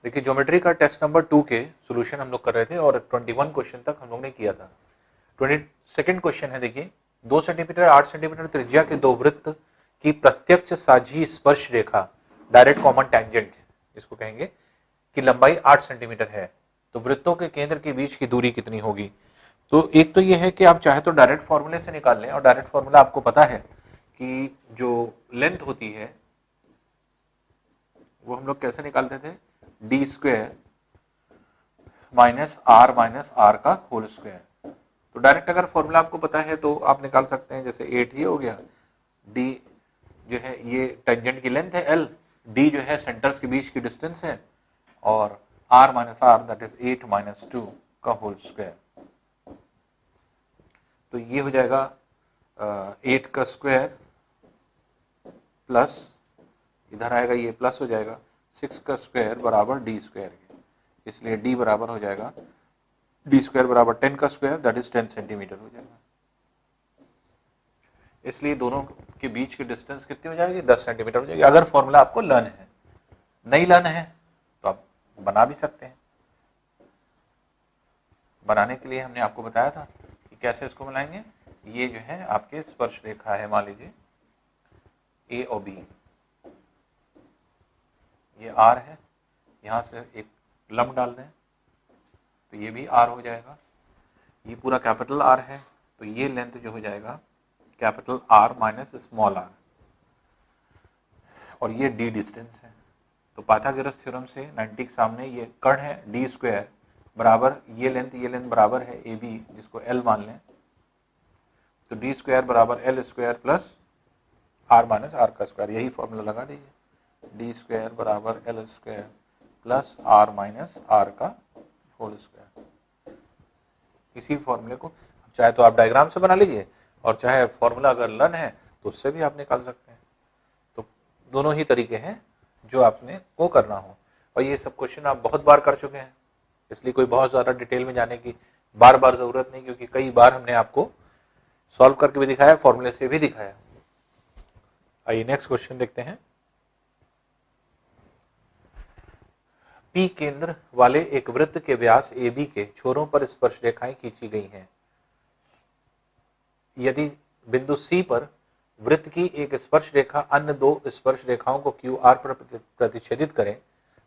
देखिए ज्योमेट्री का test number 2 के सॉल्यूशन हम लोग कर रहे थे और 21 क्वेश्चन तक हम लोग ने किया था। 22nd क्वेश्चन है, देखिए 2 सेंटीमीटर 8 सेंटीमीटर त्रिज्या के दो वृत्त की प्रत्यक्ष साझी स्पर्श रेखा डायरेक्ट कॉमन टैंजेंट इसको कहेंगे की लंबाई 8 सेंटीमीटर है, तो वृत्तों के केंद्र के बीच की दूरी कितनी होगी। तो एक तो ये है कि आप चाहे तो डायरेक्ट फॉर्मूले से निकाल लें, और डायरेक्ट फॉर्मूला आपको पता है कि जो लेंथ होती है वो हम लोग कैसे निकालते थे, डी स्क्वायर माइनस आर का होल स्क्वायर। तो डायरेक्ट अगर फॉर्मूला आपको पता है तो आप निकाल सकते हैं, जैसे 8 ये हो गया, डी जो है ये टेंजेंट की लेंथ है एल, डी जो है सेंटर्स के बीच की डिस्टेंस है, और R minus R that is 8 minus 2 का होल स्क्वायर। तो ये हो जाएगा 8 का स्क्वायर प्लस इधर आएगा ये प्लस हो जाएगा 6 का स्क्वायर बराबर डी स्क्वायर के, इसलिए डी बराबर हो जाएगा डी स्क्वायर बराबर 10 का स्क्वायर दैट इज 10 सेंटीमीटर हो जाएगा। इसलिए दोनों के बीच की डिस्टेंस कितनी हो जाएगी, 10 सेंटीमीटर हो जाएगी। अगर फॉर्मूला आपको लर्न है, नहीं लर्न है तो आप बना भी सकते हैं। बनाने के लिए हमने आपको बताया था कि कैसे इसको बनाएंगे। ये जो है आपके स्पर्श रेखा है, मान लीजिए ए और बी, ये आर है, यहां से एक लंब डाल दें तो ये भी आर हो जाएगा। ये पूरा कैपिटल आर है तो ये लेंथ जो हो जाएगा capital R minus small R, और ये डी डिस्टेंस है। तो पाइथागोरस थ्योरम से 90 के सामने ये कर्ण है डी स्क्वायर बराबर ये लेंथ बराबर है ए बी, जिसको एल मान लें, तो डी स्क्वायर बराबर L square plus R minus R का स्क्वायर, यही फॉर्मूला लगा दीजिए, डी स्क्वायर बराबर L square plus R minus R का होल स्क्वायर। इसी फॉर्मूले को चाहे तो आप डायग्राम से बना लीजिए, और चाहे फॉर्मूला अगर लर्न है तो उससे भी आप निकाल सकते हैं। तो दोनों ही तरीके हैं जो आपने को करना हो, और ये सब क्वेश्चन आप बहुत बार कर चुके हैं, इसलिए कोई बहुत ज़्यादा डिटेल में जाने की बार बार ज़रूरत नहीं, क्योंकि कई बार हमने आपको सॉल्व करके भी दिखाया, फॉर्मूले से भी दिखाया। आइए नेक्स्ट क्वेश्चन देखते हैं। पी केंद्र वाले एक वृत्त के व्यास ए बी के छोरों पर स्पर्श रेखाएं खींची गई हैं। यदि बिंदु सी पर वृत्त की एक स्पर्श रेखा अन्य दो स्पर्श रेखाओं को क्यू आर पर प्रतिच्छेदित करें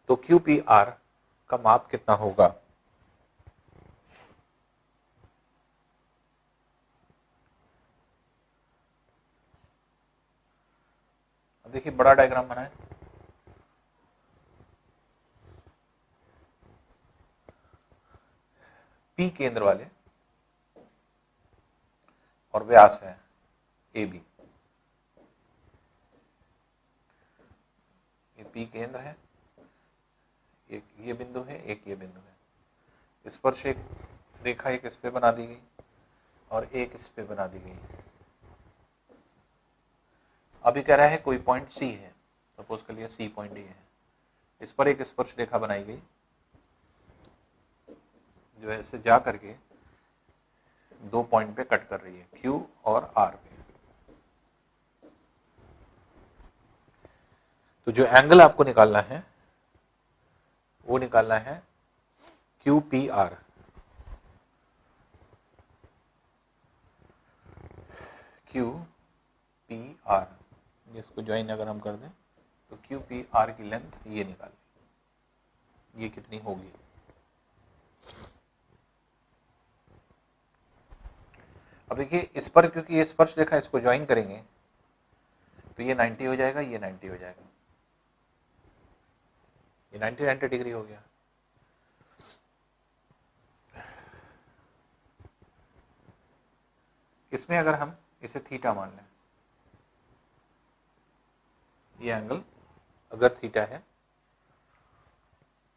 तो क्यू पी आर का माप कितना होगा। अब देखिए बड़ा डायग्राम बनाए, पी केंद्र वाले और व्यास है ए बी, ये पी केंद्र है, एक ये बिंदु है, एक ये बिंदु है। स्पर्श एक रेखा एक इस पे बना दी गई और एक इस पे बना दी गई। अभी कह रहा है कोई पॉइंट सी है, सपोज कर लिया सी पॉइंट ये है, इस पर एक स्पर्श रेखा बनाई गई जो ऐसे जा करके दो पॉइंट पे कट कर रही है, Q और R पे। तो जो एंगल आपको निकालना है वो निकालना है QPR। QPR जिसको ज्वाइन अगर हम कर दें तो QPR की लेंथ ये निकाल, ये कितनी होगी। अब देखिए इस पर क्योंकि ये स्पर्श रेखा इसको ज्वाइन करेंगे तो ये 90 हो जाएगा, ये 90 हो जाएगा, ये 90 डिग्री हो गया। इसमें अगर हम इसे थीटा मान लें, ये एंगल अगर थीटा है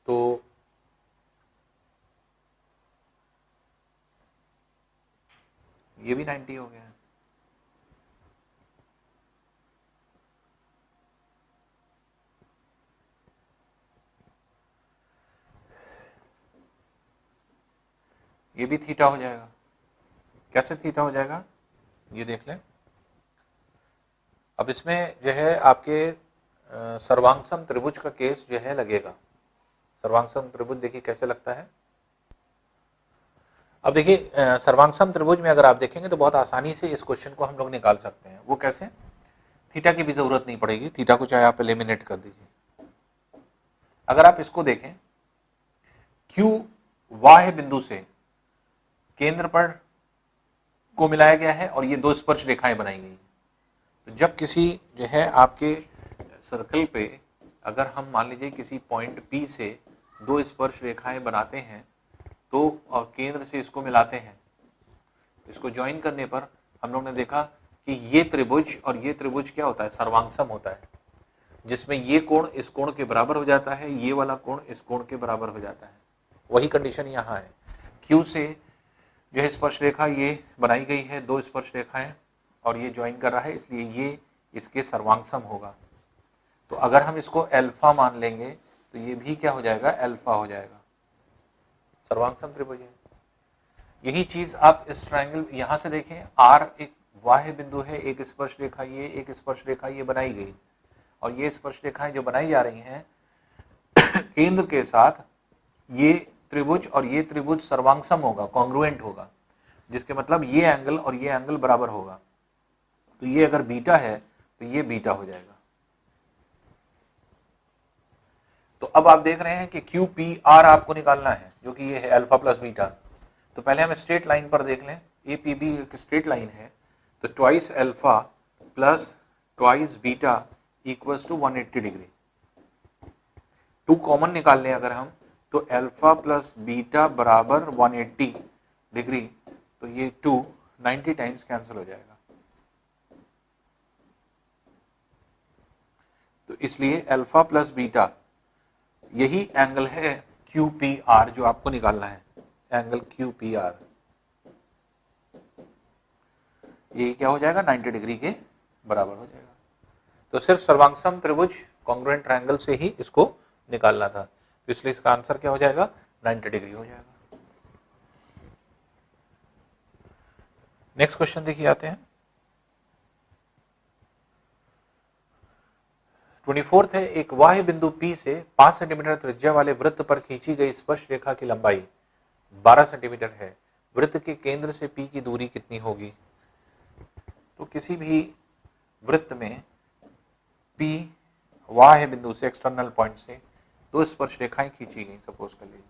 तो ये भी 90 हो गया है। ये भी थीटा हो जाएगा। कैसे थीटा हो जाएगा ये देख लें। अब इसमें जो है आपके सर्वांगसम त्रिभुज का केस जो है लगेगा। सर्वांगसम त्रिभुज देखिए कैसे लगता है। अब देखिए सर्वांगसम त्रिभुज में अगर आप देखेंगे तो बहुत आसानी से इस क्वेश्चन को हम लोग निकाल सकते हैं। वो कैसे? थीटा की भी जरूरत नहीं पड़ेगी, थीटा को चाहे आप एलिमिनेट कर दीजिए। अगर आप इसको देखें, क्यू वाह्य बिंदु से केंद्र पर को मिलाया गया है और ये दो स्पर्श रेखाएं बनाई गई। तो जब किसी जो है आपके सर्कल पे अगर हम मान लीजिए किसी पॉइंट P से दो स्पर्श रेखाएं बनाते हैं तो और केंद्र से इसको मिलाते हैं, इसको ज्वाइन करने पर हम लोग ने देखा कि ये त्रिभुज और ये त्रिभुज क्या होता है? सर्वांगसम होता है, जिसमें ये कोण इस कोण के बराबर हो जाता है, ये वाला कोण इस कोण के बराबर हो जाता है। वही कंडीशन यहाँ है। Q से जो है स्पर्श रेखा ये बनाई गई है, दो स्पर्श रेखाएं, और ये ज्वाइन कर रहा है, इसलिए ये इसके सर्वांगसम होगा। तो अगर हम इसको अल्फा मान लेंगे तो ये भी क्या हो जाएगा? अल्फा हो जाएगा, सर्वांगसम त्रिभुज है। यही चीज आप इस ट्रायंगल यहां से देखें, R एक बाह्य बिंदु है, एक स्पर्श रेखा ये, एक स्पर्श रेखा ये बनाई गई, और ये स्पर्श रेखाएं जो बनाई जा रही हैं केंद्र के साथ, ये त्रिभुज और ये त्रिभुज सर्वांगसम होगा, कॉन्ग्रुएंट होगा, जिसके मतलब ये एंगल और ये एंगल बराबर होगा। तो ये अगर बीटा है तो ये बीटा हो जाएगा। तो अब आप देख रहे हैं कि क्यू पी आर आपको निकालना है, जो कि ये है अल्फा प्लस बीटा। तो पहले हम स्ट्रेट लाइन पर देख लें, ए पी बी एक स्ट्रेट लाइन है, तो twice alpha plus twice beta equals to 180 degree. Two common निकाल लें अगर हम, तो अल्फा प्लस बीटा बराबर 180 डिग्री, तो ये 2 90 टाइम्स कैंसिल हो जाएगा। तो इसलिए अल्फा प्लस बीटा यही एंगल है क्यू पी आर जो आपको निकालना है, एंगल क्यू पी आर। ये क्या हो जाएगा? 90 डिग्री के बराबर हो जाएगा। तो सिर्फ सर्वांगसम त्रिभुज कॉन्ग्रुएंट ट्रायंगल से ही इसको निकालना था, तो इसलिए इसका आंसर क्या हो जाएगा? 90 डिग्री हो जाएगा। नेक्स्ट क्वेश्चन देखिए आते हैं। 24 है, एक बाह्य बिंदु P से 5 सेंटीमीटर त्रिज्या वाले वृत्त पर खींची गई स्पर्श रेखा की लंबाई 12 सेंटीमीटर है। वृत्त के केंद्र से P की दूरी कितनी होगी? तो किसी भी वृत्त में P बाह्य बिंदु से, एक्सटर्नल पॉइंट से दो स्पर्श रेखाएं खींची गई, सपोज कर लीजिए।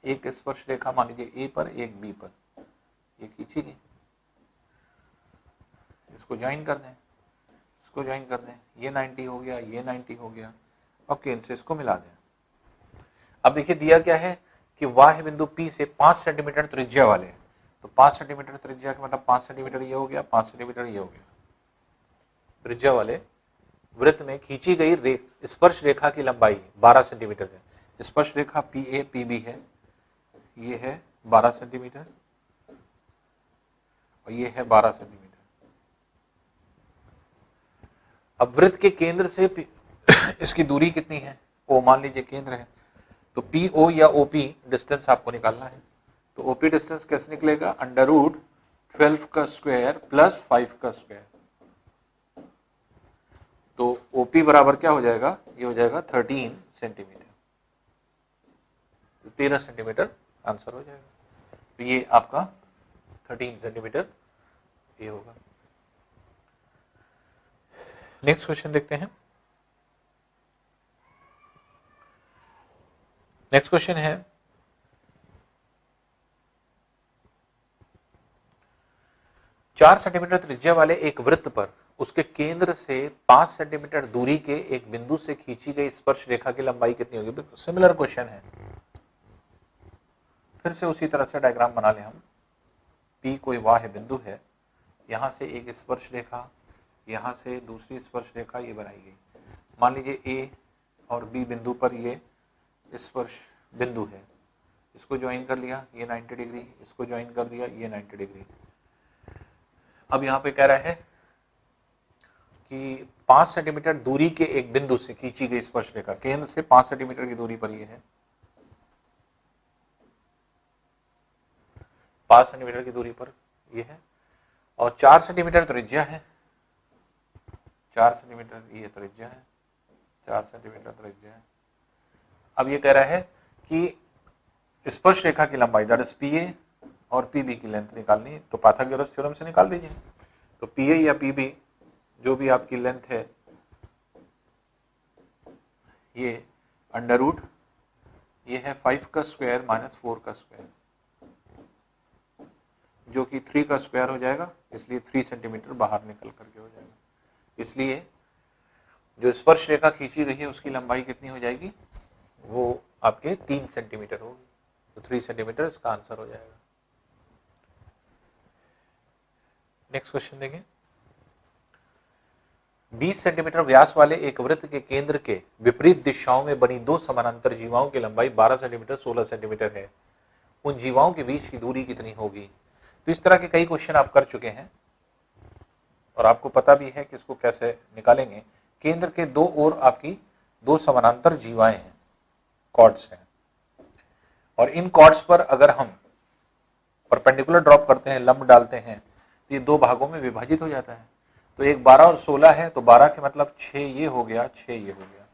एक स्पर्श रेखा मान लीजिए A पर, एक B पर, ये खींची गई। इसको ज्वाइन कर दें, इसको ज्वाइन कर दें, ये 90 हो गया, ये 90 हो गया, अब केंद्र से इसको मिला दें। अब देखिए दिया क्या है कि बाह्य बिंदु P से 5 सेंटीमीटर त्रिज्या वाले, तो 5 सेंटीमीटर त्रिज्या का मतलब 5 सेंटीमीटर ये हो गया, 5 सेंटीमीटर ये हो गया, त्रिज्या वाले वृत्त में खींची गई स्पर्श रेखा की लंबाई 12 सेंटीमीटर है। स्पर्श रेखा PA PB है, ये है 12 सेंटीमीटर और ये है 12 सेंटीमीटर। अब वृत्त के केंद्र से इसकी दूरी कितनी है? O मान लीजिए केंद्र है, तो PO या OP डिस्टेंस आपको निकालना है। तो OP डिस्टेंस कैसे निकलेगा? √12 का स्क्वायर प्लस 5 का स्क्वायर। तो OP बराबर क्या हो जाएगा? ये हो जाएगा 13 सेंटीमीटर, 13 सेंटीमीटर आंसर हो जाएगा। तो ये आपका 13 सेंटीमीटर ये होगा। नेक्स्ट क्वेश्चन देखते हैं। नेक्स्ट क्वेश्चन है, चार सेंटीमीटर त्रिज्या वाले एक वृत्त पर उसके केंद्र से 5 सेंटीमीटर दूरी के एक बिंदु से खींची गई स्पर्श रेखा की लंबाई कितनी होगी? सिमिलर क्वेश्चन है, फिर से उसी तरह से डायग्राम बना लें हम। P कोई बाह्य बिंदु है, यहां से एक स्पर्श रेखा, यहां से दूसरी स्पर्श रेखा ये बनाई गई। मान लीजिए A और B बिंदु पर ये स्पर्श बिंदु है, इसको ज्वाइन कर लिया, ये 90 डिग्री, इसको ज्वाइन कर दिया, ये 90 डिग्री। अब यहाँ पे कह रहा है कि 5 सेंटीमीटर दूरी के एक बिंदु से खींची गई स्पर्श रेखा, केंद्र से 5 सेंटीमीटर की दूरी पर ये है, 5 सेंटीमीटर की दूरी पर ये है, और 4 सेंटीमीटर त्रिज्या है, 4 सेंटीमीटर ये त्रिज्या है, 4 सेंटीमीटर त्रिज्या है। अब ये कह रहा है कि स्पर्श रेखा की लंबाई दैट इज पीए और पीबी की लेंथ निकालनी है, तो पाइथागोरस थ्योरम से निकाल दीजिए। तो पीए या पीबी जो भी आपकी लेंथ है, ये अंडर रूट ये है 5 का स्क्वायर माइनस 4 का स्क्वायर, जो कि 3 का स्क्वायर हो जाएगा, इसलिए 3 सेंटीमीटर बाहर निकल करके हो जाएगा। इसलिए जो स्पर्श रेखा खींची गई है उसकी लंबाई कितनी हो जाएगी, वो आपके 3 सेंटीमीटर होगी, तो 3 सेंटीमीटर इसका आंसर हो जाएगा। नेक्स्ट क्वेश्चन देखें। 20 सेंटीमीटर व्यास वाले एक वृत्त के केंद्र के विपरीत दिशाओं में बनी दो समानांतर जीवाओं की लंबाई 12 सेंटीमीटर 16 सेंटीमीटर है, उन जीवाओं के बीच की दूरी कितनी होगी। तो इस तरह के कई क्वेश्चन आप कर चुके हैं और आपको पता भी है कि इसको कैसे निकालेंगे। केंद्र के दो ओर आपकी दो समानांतर जीवाएं हैं, कॉर्ड्स हैं, और इन कॉर्ड्स पर अगर हम परपेंडिकुलर ड्रॉप करते हैं, लंब डालते हैं, तो ये दो भागों में विभाजित हो जाता है। तो एक 12 और 16 है, तो 12 के मतलब 6 ये हो गया, 6 ये हो गया,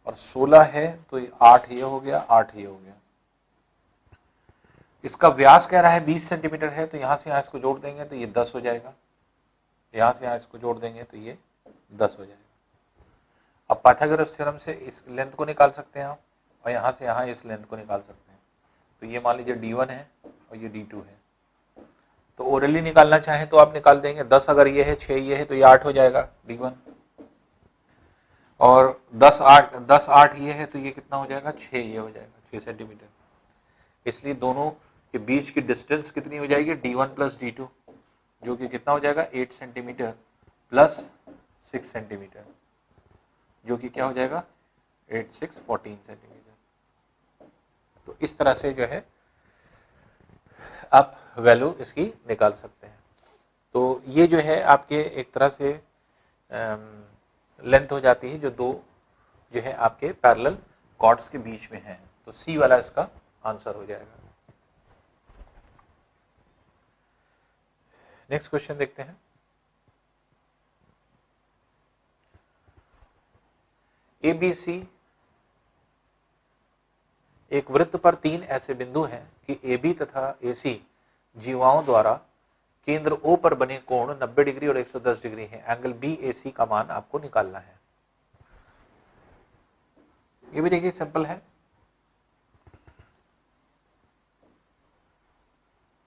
और 16 है तो 8 ये हो गया, 8 ये हो गया। इसका व्यास कह रहा है 20 सेंटीमीटर है, तो यहां से यहां इसको जोड़ देंगे तो ये 10 हो जाएगा, यहां से यहां इसको जोड़ देंगे तो ये 10 हो जाएगा। अब पाइथागोरस थ्योरम से इस लेंथ को निकाल सकते हैं आप, और यहां से यहां इस लेंथ को निकाल सकते हैं। तो ये मान लीजिए D1 है और ये D2 है, तो ओरली निकालना चाहें तो आप निकाल देंगे। 10 अगर ये है, 6 ये है, तो ये 8 हो जाएगा D1, और 10 8 ये है, तो ये कितना हो जाएगा, 6 ये हो जाएगा, 6 सेंटीमीटर। इसलिए दोनों के बीच की डिस्टेंस कितनी हो जाएगी, D1 प्लस D2, जो कि कितना हो जाएगा 8 सेंटीमीटर प्लस 6 सेंटीमीटर, जो कि क्या हो जाएगा 8 6 14 सेंटीमीटर। तो इस तरह से जो है आप वैल्यू इसकी निकाल सकते हैं। तो ये जो है आपके एक तरह से लेंथ हो जाती है जो दो जो है आपके पैरेलल कॉर्ड्स के बीच में है। तो सी वाला इसका आंसर हो जाएगा। नेक्स्ट क्वेश्चन देखते हैं। ABC एक वृत्त पर तीन ऐसे बिंदु हैं कि AB तथा AC जीवाओं द्वारा केंद्र O पर बने कोण 90 डिग्री और 110 डिग्री है। एंगल BAC का मान आपको निकालना है। ये भी देखिए सिंपल है।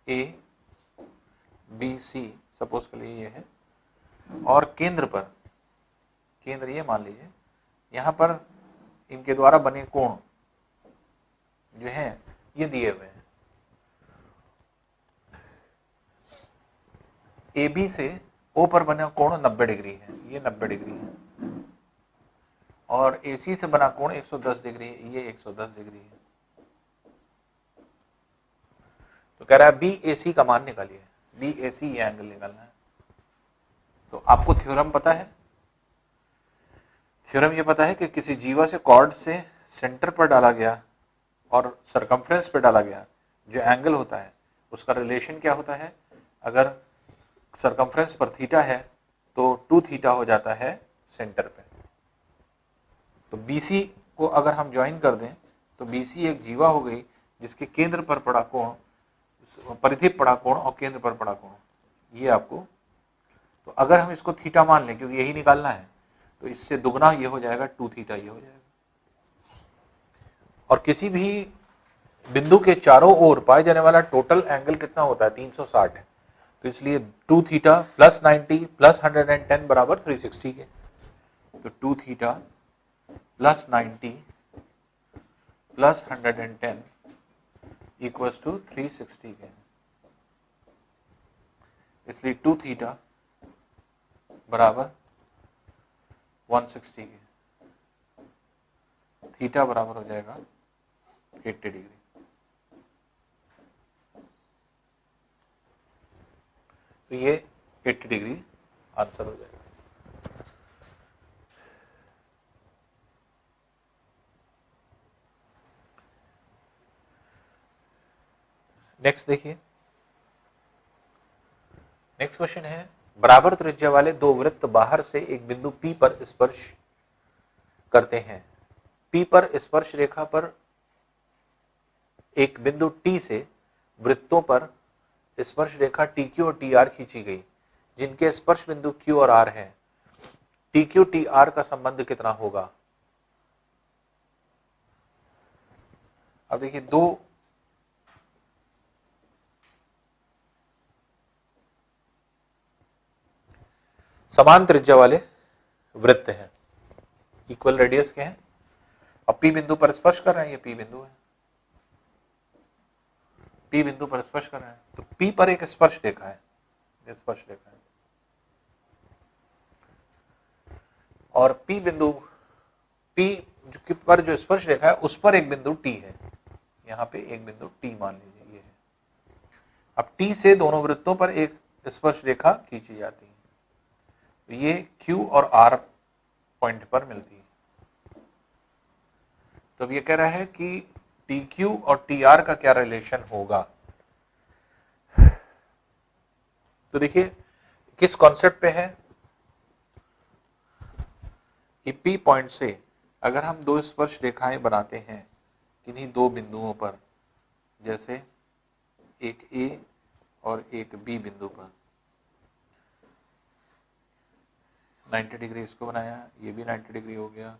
ABC सपोज कर लीजिए ये है, और केंद्र पर, केंद्र ये मान लीजिए, यहां पर इनके द्वारा बने कोण जो है ये दिए हुए हैं। AB से O पर बना कोण 90 डिग्री है, ये 90 डिग्री है, और AC से बना कोण 110 डिग्री है, ये 110 डिग्री है। तो कह रहा है BAC का मान निकालिए। BAC ये एंगल निकालना है। तो आपको थ्योरम पता है, थ्योरम ये पता है कि किसी जीवा से कॉर्ड से सेंटर पर डाला गया और सरकमफ्रेंस पे डाला गया जो एंगल होता है उसका रिलेशन क्या होता है। अगर सरकमफ्रेंस पर थीटा है तो 2 थीटा हो जाता है सेंटर पे। तो BC को अगर हम ज्वाइन कर दें तो BC एक जीवा हो गई जिसके केंद्र पर पड़ा कोण, परिधि पड़ा कोण और केंद्र पर पड़ा कोण, ये आपको। तो अगर हम इसको थीटा मान लें क्योंकि यही निकालना है, तो इससे दुगना ये हो जाएगा, 2 थीटा ये हो जाएगा। और किसी भी बिंदु के चारों ओर पाए जाने वाला टोटल एंगल कितना होता है, 360 है। तो इसलिए 2 थीटा प्लस 90 प्लस 110 बराबर 360 के। तो 2 theta plus 90 plus 110 equals to 360 के। इसलिए 2 थीटा बराबर 160 के। थीटा बराबर हो जाएगा 80 डिग्री। तो ये 80 डिग्री आंसर हो जाएगा। नेक्स्ट देखिए, नेक्स्ट क्वेश्चन है, बराबर त्रिज्या वाले दो वृत्त बाहर से एक बिंदु P पर स्पर्श करते हैं। P पर स्पर्श रेखा पर एक बिंदु T से वृत्तों पर स्पर्श रेखा TQ और TR खींची गई, जिनके स्पर्श बिंदु Q और R हैं। TQ TR का संबंध कितना होगा? अब देखिए दो समान त्रिज्या वाले वृत्त हैं, इक्वल रेडियस के हैं। अब P बिंदु पर स्पर्श कर रहे हैं, ये P बिंदु है, P बिंदु पर स्पर्श कर रहे हैं, तो P पर एक स्पर्श रेखा है, ये स्पर्श रेखा है, और P बिंदु P पर जो स्पर्श रेखा है उस पर एक बिंदु T है, यहाँ पे एक बिंदु T मान लीजिए ये है। अब T से दोनों वृत्तों पर एक स्पर्श रेखा खींची जाती है, तो ये Q और R पॉइंट पर मिलती है। तो अब ये कह रहा है कि TQ और TR का क्या रिलेशन होगा। तो देखिए किस कॉन्सेप्ट पे है कि P पॉइंट से अगर हम दो स्पर्श रेखाएं बनाते हैं किन्हीं दो बिंदुओं पर, जैसे एक A और एक B बिंदु पर, 90 डिग्री इसको बनाया, ये भी 90 डिग्री हो गया,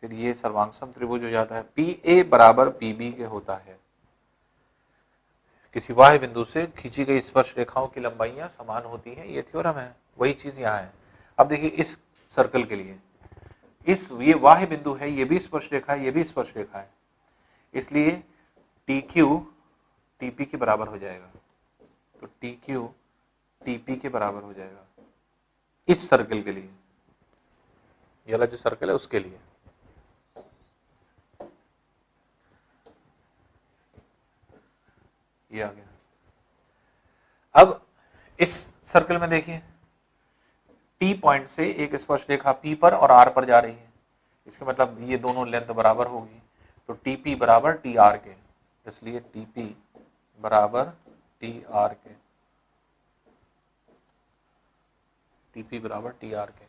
फिर ये सर्वांगसम त्रिभुज हो जाता है। PA बराबर PB के होता है। किसी बाह्य बिंदु से खींची गई स्पर्श रेखाओं की लंबाइयां समान होती हैं, ये थ्योरम है, वही चीज यहाँ है। अब देखिए इस सर्कल के लिए ये बाह्य बिंदु है, ये भी स्पर्श रेखा है, ये भी स्पर्श रेखा है, इसलिए TQ TP के बराबर हो जाएगा। तो TQ TP के बराबर हो जाएगा इस सर्कल के लिए, ये वाला जो सर्कल है उसके लिए। ये आ गया। अब इस सर्कल में देखिए T पॉइंट से एक स्पर्श रेखा P पर और R पर जा रही है, इसका मतलब ये दोनों लेंथ बराबर होगी, तो TP बराबर TR के, इसलिए TP बराबर TR के, TP बराबर TR के।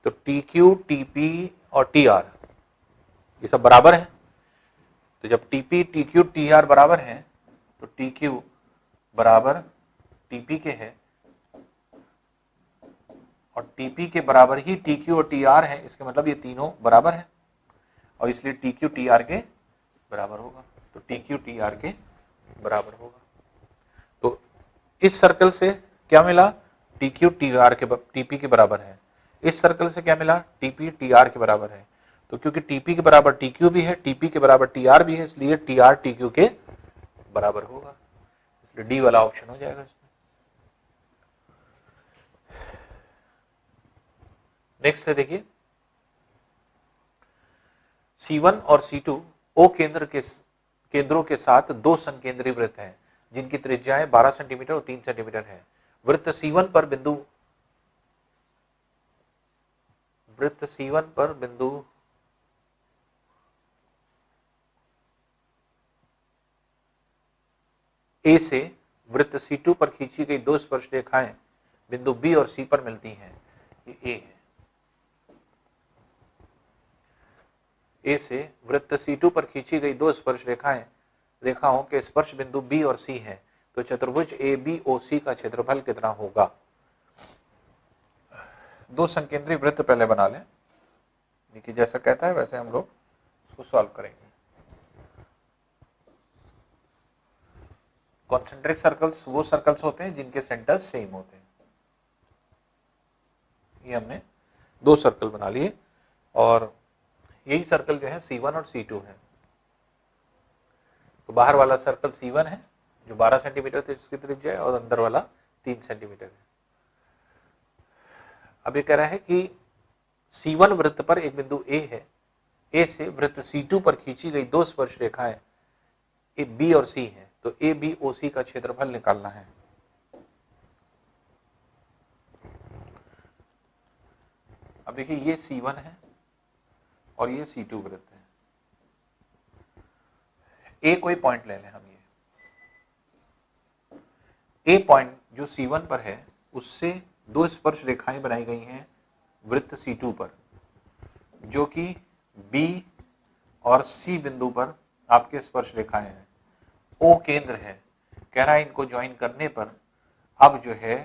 तो TQ TP और TR ये सब बराबर है, तो जब TP TQ TR बराबर है तो TQ बराबर TP के है और TP के बराबर ही TQ और TR है, इसके मतलब ये तीनों बराबर है और इसलिए TQ TR के बराबर होगा, तो TQ TR के बराबर होगा। तो इस सर्कल से क्या मिला? TQ TR के TP के बराबर है। इस सर्कल से क्या मिला? TP TR के बराबर है। तो क्योंकि TP के बराबर TQ भी है, TP के बराबर TR भी है, इसलिए TR TQ के बराबर होगा, इसलिए डी वाला ऑप्शन हो जाएगा इसमें। नेक्स्ट है देखिए C1 और C2 O केंद्रों के साथ दो संकेंद्री वृत्त हैं जिनकी त्रिज्याएं 12 सेंटीमीटर और 3 सेंटीमीटर है। वृत्त C1 पर बिंदु A से वृत्त C2 पर खींची गई दो स्पर्श रेखाएं बिंदु B और C पर मिलती हैं। ये A है। A से वृत्त C2 पर खींची गई दो स्पर्श रेखाओं के स्पर्श बिंदु B और C हैं, तो चतुर्भुज ABOC का क्षेत्रफल कितना होगा? दो संकेंद्री वृत्त पहले बना लें, देखिए जैसा कहता है वैसे हम लोग इसको सॉल्व करेंगे। कॉन्सेंट्रिक सर्कल्स वो सर्कल्स होते हैं जिनके सेंटर्स सेम होते हैं। ये हमने दो सर्कल बना लिए और यही सर्कल जो है C1 और C2 है। तो बाहर वाला सर्कल C1 है जो 12 सेंटीमीटर इसकी त्रिज्या है और अंदर वाला 3 सेंटीमीटर है। अब ये कह रहा है कि C1 वृत्त पर एक बिंदु A है, A से वृत्त C2 पर खींची गई दो स्पर्श रेखाएं B और C हैं, तो ABOC का क्षेत्रफल निकालना है। अब देखिए ये C1 है और ये C2 वृत्त है। A कोई पॉइंट ले लें हम, ये A पॉइंट जो C1 पर है उससे दो स्पर्श रेखाएं बनाई गई हैं वृत्त C2 पर, जो कि B और C बिंदु पर आपके स्पर्श रेखाएं हैं, O केंद्र है, कह रहा है इनको ज्वाइन करने पर अब जो है,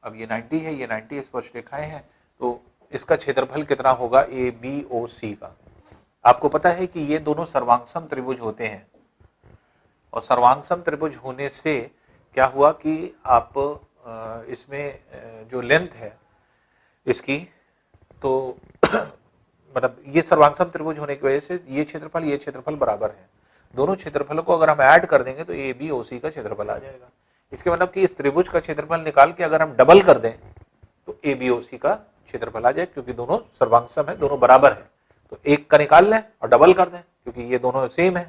अब ये 90 है, ये 90 स्पर्श रेखाएं हैं, तो इसका क्षेत्रफल कितना होगा ABOC का। आपको पता है कि ये दोनों सर्वांगसम त्रिभुज होते हैं, और सर्वांगसम त्रिभुज होने से क्या हुआ कि आप इसमें जो लेंथ है इसकी, तो मतलब ये सर्वांगसम त्रिभुज होने की वजह से ये क्षेत्रफल बराबर है। दोनों क्षेत्रफलों को अगर हम ऐड कर देंगे तो ABOC का क्षेत्रफल आ जाएगा। इसके मतलब कि इस त्रिभुज का क्षेत्रफल निकाल के अगर हम डबल कर दें तो ABOC का क्षेत्रफल आ जाए, क्योंकि दोनों सर्वांगसम है, दोनों बराबर है। तो एक का निकाल लें और डबल कर दें, क्योंकि ये दोनों सेम है,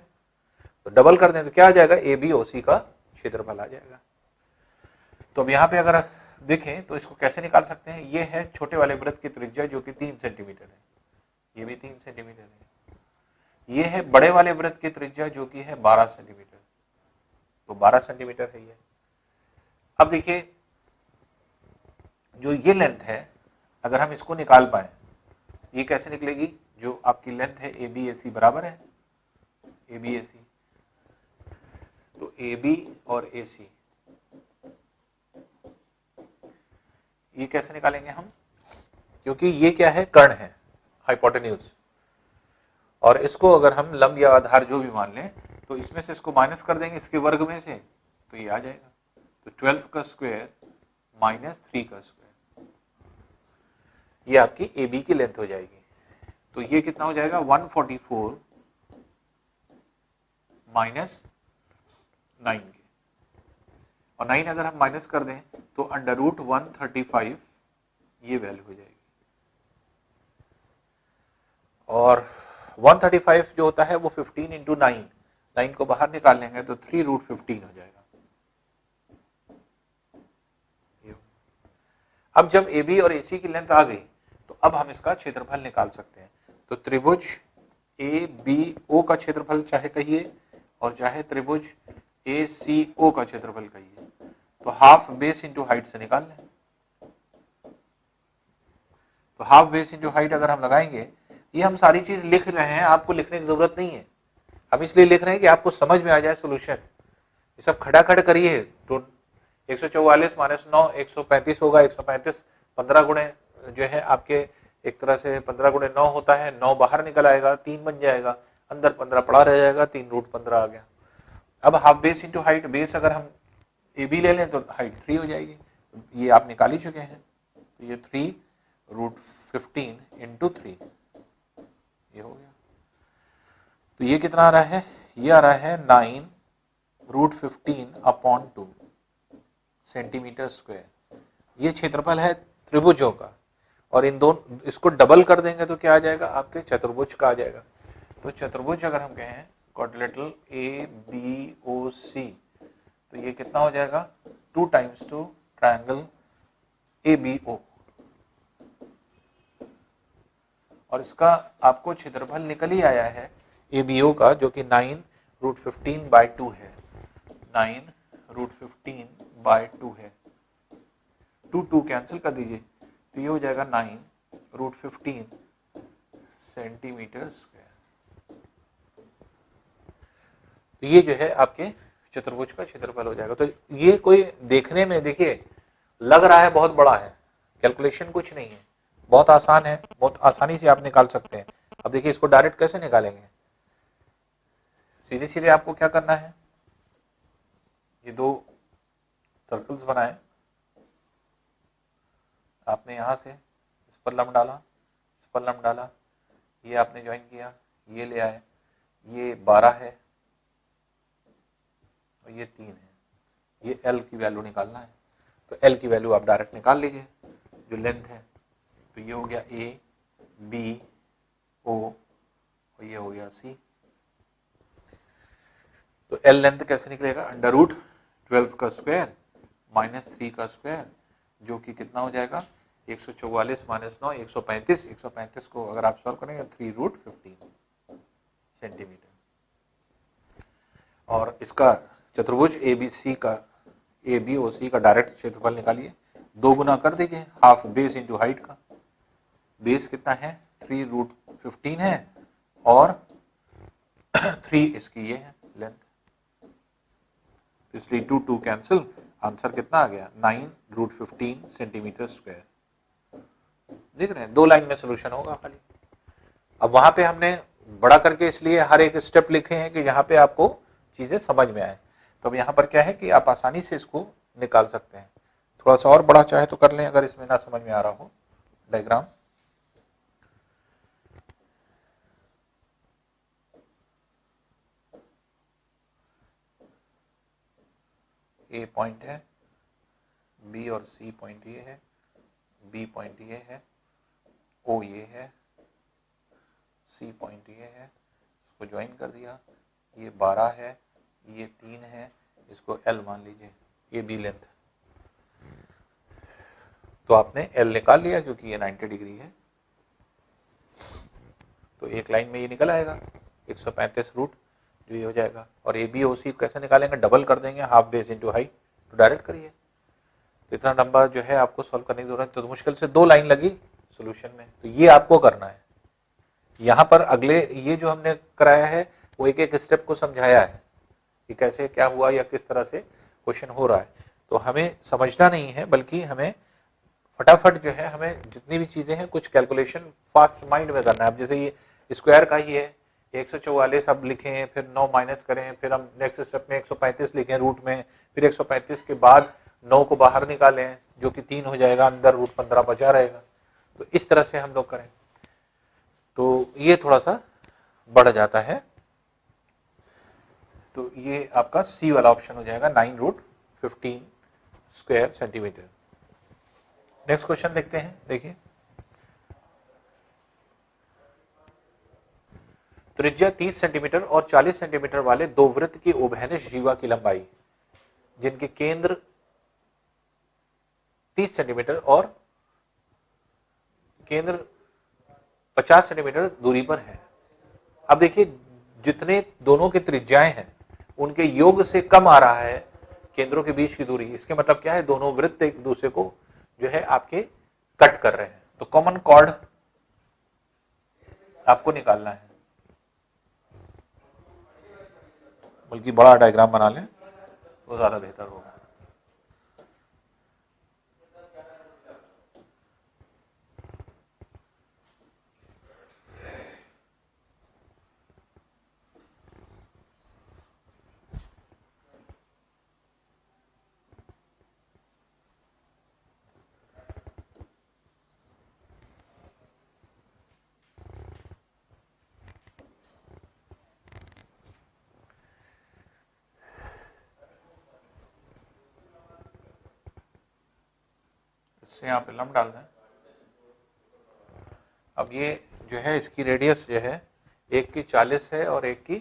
तो डबल कर दें तो क्या आ जाएगा, ABOC का क्षेत्रफल आ जाएगा। तो अब यहाँ पे अगर देखें तो इसको कैसे निकाल सकते हैं, ये है छोटे वाले वृत्त की त्रिज्या जो कि 3 सेंटीमीटर है, ये भी 3 सेंटीमीटर है। ये है बड़े वाले वृत्त की त्रिज्या जो कि है 12 सेंटीमीटर, तो 12 सेंटीमीटर है ये। अब देखिए जो ये लेंथ है, अगर हम इसको निकाल पाए, ये कैसे निकलेगी, जो आपकी लेंथ है ABAC बराबर है ABAC, तो AB और AC ये कैसे निकालेंगे हम, क्योंकि ये क्या है, कर्ण है, हाइपोटेन्यूज, और इसको अगर हम लंब या आधार जो भी मान लें तो इसमें से इसको माइनस कर देंगे इसके वर्ग में से, तो ये आ जाएगा, तो 12 का स्क्वायर माइनस 3 का स्क्वायर, ये आपकी AB की लेंथ हो जाएगी। तो ये कितना हो जाएगा, 144 माइनस 9 के, और 9 अगर हम माइनस कर दें तो अंडर रूट 135 ये वैल्यू हो जाएगी, और 135 जो होता है वो 15 इंटू 9 को बाहर निकाल लेंगे तो 3 रूट 15 हो जाएगा। अब जब AB और AC की लेंथ आ गई तो अब हम इसका क्षेत्रफल निकाल सकते हैं। तो त्रिभुज ABO का क्षेत्रफल चाहे कहिए और चाहे त्रिभुज ACO का क्षेत्रफल कहिए, तो हाफ बेस इंटू हाइट से निकाल लें। तो हाफ बेस इंटू हाइट अगर हम लगाएंगे, ये हम सारी चीज लिख रहे हैं, आपको लिखने की जरूरत नहीं है, हम इसलिए लिख रहे हैं कि आपको समझ में आ जाए सोल्यूशन। ये सब खड़ा खड़ करिए, तो 144 माइनस 9 135 होगा, 135 15 गुणे जो है आपके, एक तरह से 15 गुणे 9 होता है, 9 बाहर निकल आएगा, 3 बन जाएगा, अंदर 15 पड़ा रह जाएगा, 3 रूट 15 आ गया। अब half base into height, base अगर हम AB ले लें तो हाइट 3 हो जाएगी, ये आप निकाल ही चुके हैं, तो ये 3 रूट 15 इंटू 3 ये हो गया। तो ये कितना आ रहा है, ये आ रहा है 9 रूट 15 अपॉन 2 सेंटीमीटर स्क्वायर। ये क्षेत्रफल है त्रिभुजों का, और इन दोनों इसको डबल कर देंगे तो क्या आ जाएगा, आपके चतुर्भुज का आ जाएगा। तो चतुर्भुज अगर हम कहें क्वाड्रिलेटरल ABOC, तो ये कितना हो जाएगा, 2 टाइम्स 2 ट्रायंगल ABO, और इसका आपको क्षेत्रफल निकल ही आया है ABO का, जो कि 9 रूट 15 बाई 2 है, 9 रूट 15 बाई 2 है, 2 कैंसिल कर दीजिए, तो ये हो जाएगा 9 रूट 15 सेंटीमीटर स्क्वायर। तो ये जो है आपके चतुर्भुज का क्षेत्रफल हो जाएगा। तो ये कोई देखने में देखिए लग रहा है बहुत बड़ा है, कैलकुलेशन कुछ नहीं है, बहुत आसान है, बहुत आसानी से आप निकाल सकते हैं। अब देखिए इसको डायरेक्ट कैसे निकालेंगे, सीधे सीधे आपको क्या करना है, ये 2 सर्कल्स बनाए आपने, यहां से इस पर लंब डाला, इस पर लंब डाला, ये आपने ज्वाइन किया, ये ले आए, ये 12 है और ये 3 है, ये L की वैल्यू निकालना है। तो L की वैल्यू आप डायरेक्ट निकाल लीजिए, जो लेंथ है, तो ये हो गया ABO और ये हो गया C। तो L लेंथ कैसे निकलेगा, अंडर रूट 12 का स्क्वायर माइनस 3 का स्क्वायर, जो कि कितना हो जाएगा, 144 माइनस 9 135, 135 को अगर आप सॉल्व करेंगे 3 रूट 15 सेंटीमीटर। और इसका चतुर्भुज ABOC का डायरेक्ट क्षेत्रफल निकालिए, 2 गुना कर दीजिए हाफ बेस इंटू हाइट का, बेस कितना है 3√15 है और 3 इसकी ये है लेंथ, तो इसलिए 2 कैंसिल, आंसर कितना आ गया 9√15 सेंटीमीटर स्क्वायर। देख रहे हैं 2 लाइन में सोल्यूशन होगा खाली। अब वहां पे हमने बड़ा करके इसलिए हर एक स्टेप लिखे हैं कि जहां पे आपको चीजें समझ में आए। तो अब यहाँ पर क्या है कि आप आसानी से इसको निकाल सकते हैं। थोड़ा सा और बड़ा चाहे तो कर लें अगर इसमें ना समझ में आ रहा हो डायग्राम। ए पॉइंट है, बी और सी पॉइंट ये है, बी पॉइंट ये है, ओ ये है, सी पॉइंट ये है, इसको ज्वाइन कर दिया, ये 12 है, ये 3 है, इसको एल मान लीजिए, ये बी लेंथ। तो आपने एल निकाल लिया क्योंकि ये 90 डिग्री है, तो एक लाइन में ये निकल आएगा 135 रूट जो ये हो जाएगा। और ए बी ओ सी कैसे निकालेंगे, डबल कर देंगे, हाफ बेस इंटू हाइट, तो डायरेक्ट करिए। तो इतना नंबर जो है आपको सॉल्व करने की जरूरत है, तो मुश्किल से 2 लाइन लगी सोल्यूशन में, तो ये आपको करना है। यहाँ पर अगले ये जो हमने कराया है वो एक एक स्टेप को समझाया है कि कैसे क्या हुआ या किस तरह से क्वेश्चन हो रहा है। तो हमें समझना नहीं है बल्कि हमें फटाफट जो है हमें जितनी भी चीजें हैं कुछ कैलकुलेशन फास्ट माइंड में करना है। अब जैसे ये स्क्वायर का ही है 144 अब लिखे हैं, फिर 9 माइनस करें, फिर हम नेक्स्ट स्टेप में 135 लिखें रूट में, फिर 135 के बाद 9 को बाहर निकालें जो कि 3 हो जाएगा, अंदर रूट 15 बचा रहेगा। तो इस तरह से हम लोग करें तो ये थोड़ा सा बढ़ जाता है। तो ये आपका सी वाला ऑप्शन हो जाएगा 9√15 स्क्वायर सेंटीमीटर। नेक्स्ट क्वेश्चन देखते हैं। देखिए त्रिज्या 30 सेंटीमीटर और 40 सेंटीमीटर वाले 2 वृत्त की उभयनिष्ठ जीवा की लंबाई जिनके केंद्र 30 सेंटीमीटर और केंद्र 50 सेंटीमीटर दूरी पर है। अब देखिए जितने दोनों की त्रिज्याएं हैं उनके योग से कम आ रहा है केंद्रों के बीच की दूरी। इसके मतलब क्या है, दोनों वृत्त एक दूसरे को जो है आपके कट कर रहे हैं। तो कॉमन कॉर्ड आपको निकालना है, बल्कि बड़ा डायग्राम बना लें वो ज्यादा बेहतर होगा। इससे यहाँ पे लंब डाल दें। अब ये जो है इसकी रेडियस जो है एक की 40 है और एक की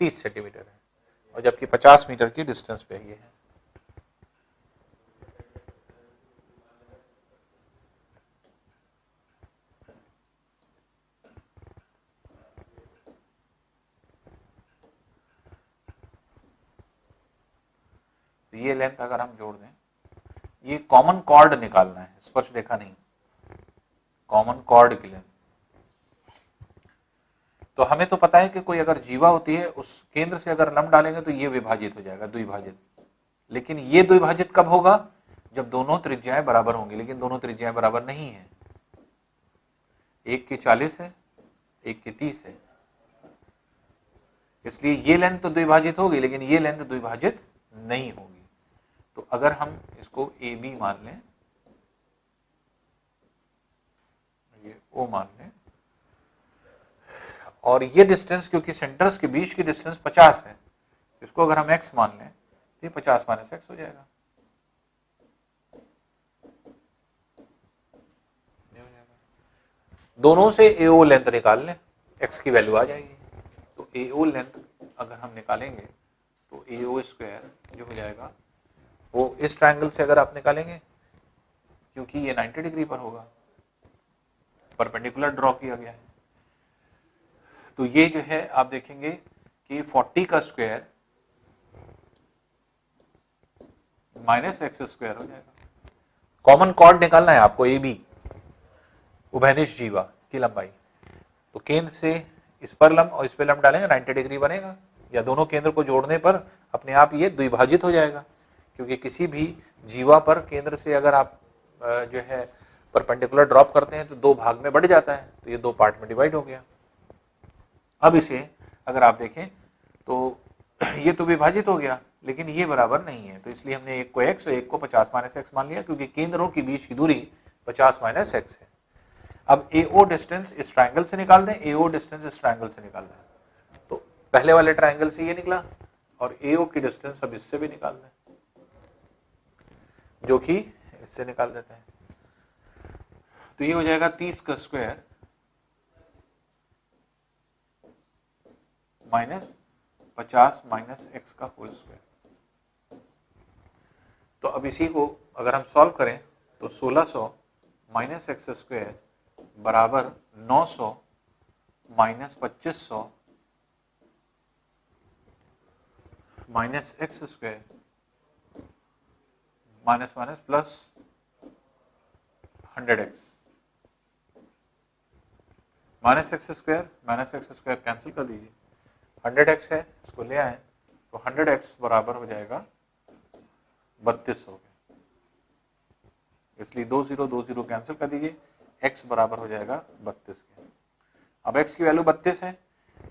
30 सेंटीमीटर है, और जबकि 50 मीटर की डिस्टेंस पे ये है। तो ये लेंथ अगर हम जोड़ दें, ये कॉमन कॉर्ड निकालना है, स्पर्श रेखा नहीं, कॉमन कॉर्ड की लेंथ। तो हमें तो पता है कि कोई अगर जीवा होती है उस केंद्र से अगर लंब डालेंगे तो ये विभाजित हो जाएगा, द्विभाजित। लेकिन ये द्विभाजित कब होगा, जब दोनों त्रिज्याएं बराबर होंगी, लेकिन दोनों त्रिज्याएं बराबर नहीं है, एक की 40 है एक की 30 है, इसलिए ये लेंथ तो द्विभाजित होगी लेकिन ये लेंथ द्विभाजित नहीं होगी। तो अगर हम इसको ए बी मान लें, ये ओ मान लें, और ये डिस्टेंस क्योंकि सेंटर्स के बीच की डिस्टेंस 50 है, इसको अगर हम x मान लें तो ये 50 माइनस एक्स हो जाएगा। दोनों से AO लेंथ निकाल लें, x की वैल्यू आ जाएगी। तो AO लेंथ अगर हम निकालेंगे तो AO स्क्वायर जो हो जाएगा वो इस ट्रायंगल से अगर आप निकालेंगे, क्योंकि ये 90 डिग्री पर होगा, परपेंडिकुलर ड्रॉ किया गया है, तो ये जो है आप देखेंगे कि 40 का स्क्वायर माइनस एक्स स्क्वायर हो जाएगा। कॉमन कॉर्ड निकालना है आपको ए बी, उभयनिष्ठ जीवा की लंबाई, तो केंद्र से इस पर लंब और इस पर लंब डालेंगे 90 डिग्री बनेगा, या दोनों केंद्र को जोड़ने पर अपने आप ये द्विभाजित हो जाएगा, क्योंकि किसी भी जीवा पर केंद्र से अगर आप जो है परपेंडिकुलर ड्रॉप करते हैं तो दो भाग में बढ़ जाता है, तो ये दो पार्ट में डिवाइड हो गया। अब इसे अगर आप देखें तो ये तो विभाजित हो गया, लेकिन ये बराबर नहीं है, तो इसलिए हमने एक को x और एक को 50 माइनस एक्स मान लिया, क्योंकि केंद्रों के बीच की दूरी 50 माइनस एक्स है। अब AO डिस्टेंस इस ट्रायंगल से निकाल दें, AO डिस्टेंस इस ट्रायंगल से निकाल दें, तो पहले वाले ट्रायंगल से ये निकला और AO की डिस्टेंस अब इससे भी निकाल दें, जो कि इससे निकाल देते हैं, तो ये हो जाएगा 30 का स्क्वायर माइनस 50 माइनस एक्स का होल स्क्वायर। तो अब इसी को अगर हम सॉल्व करें तो 1600 माइनस एक्स स्क्वायर बराबर 900 minus 2500 minus x square minus minus plus 100x minus x square cancel कर दीजिए, 100x है इसको ले आए तो 100x बराबर हो जाएगा 3200 के, इसलिए 20 कैंसिल कर दीजिए, x बराबर हो जाएगा 32 के। अब x की वैल्यू 32 है,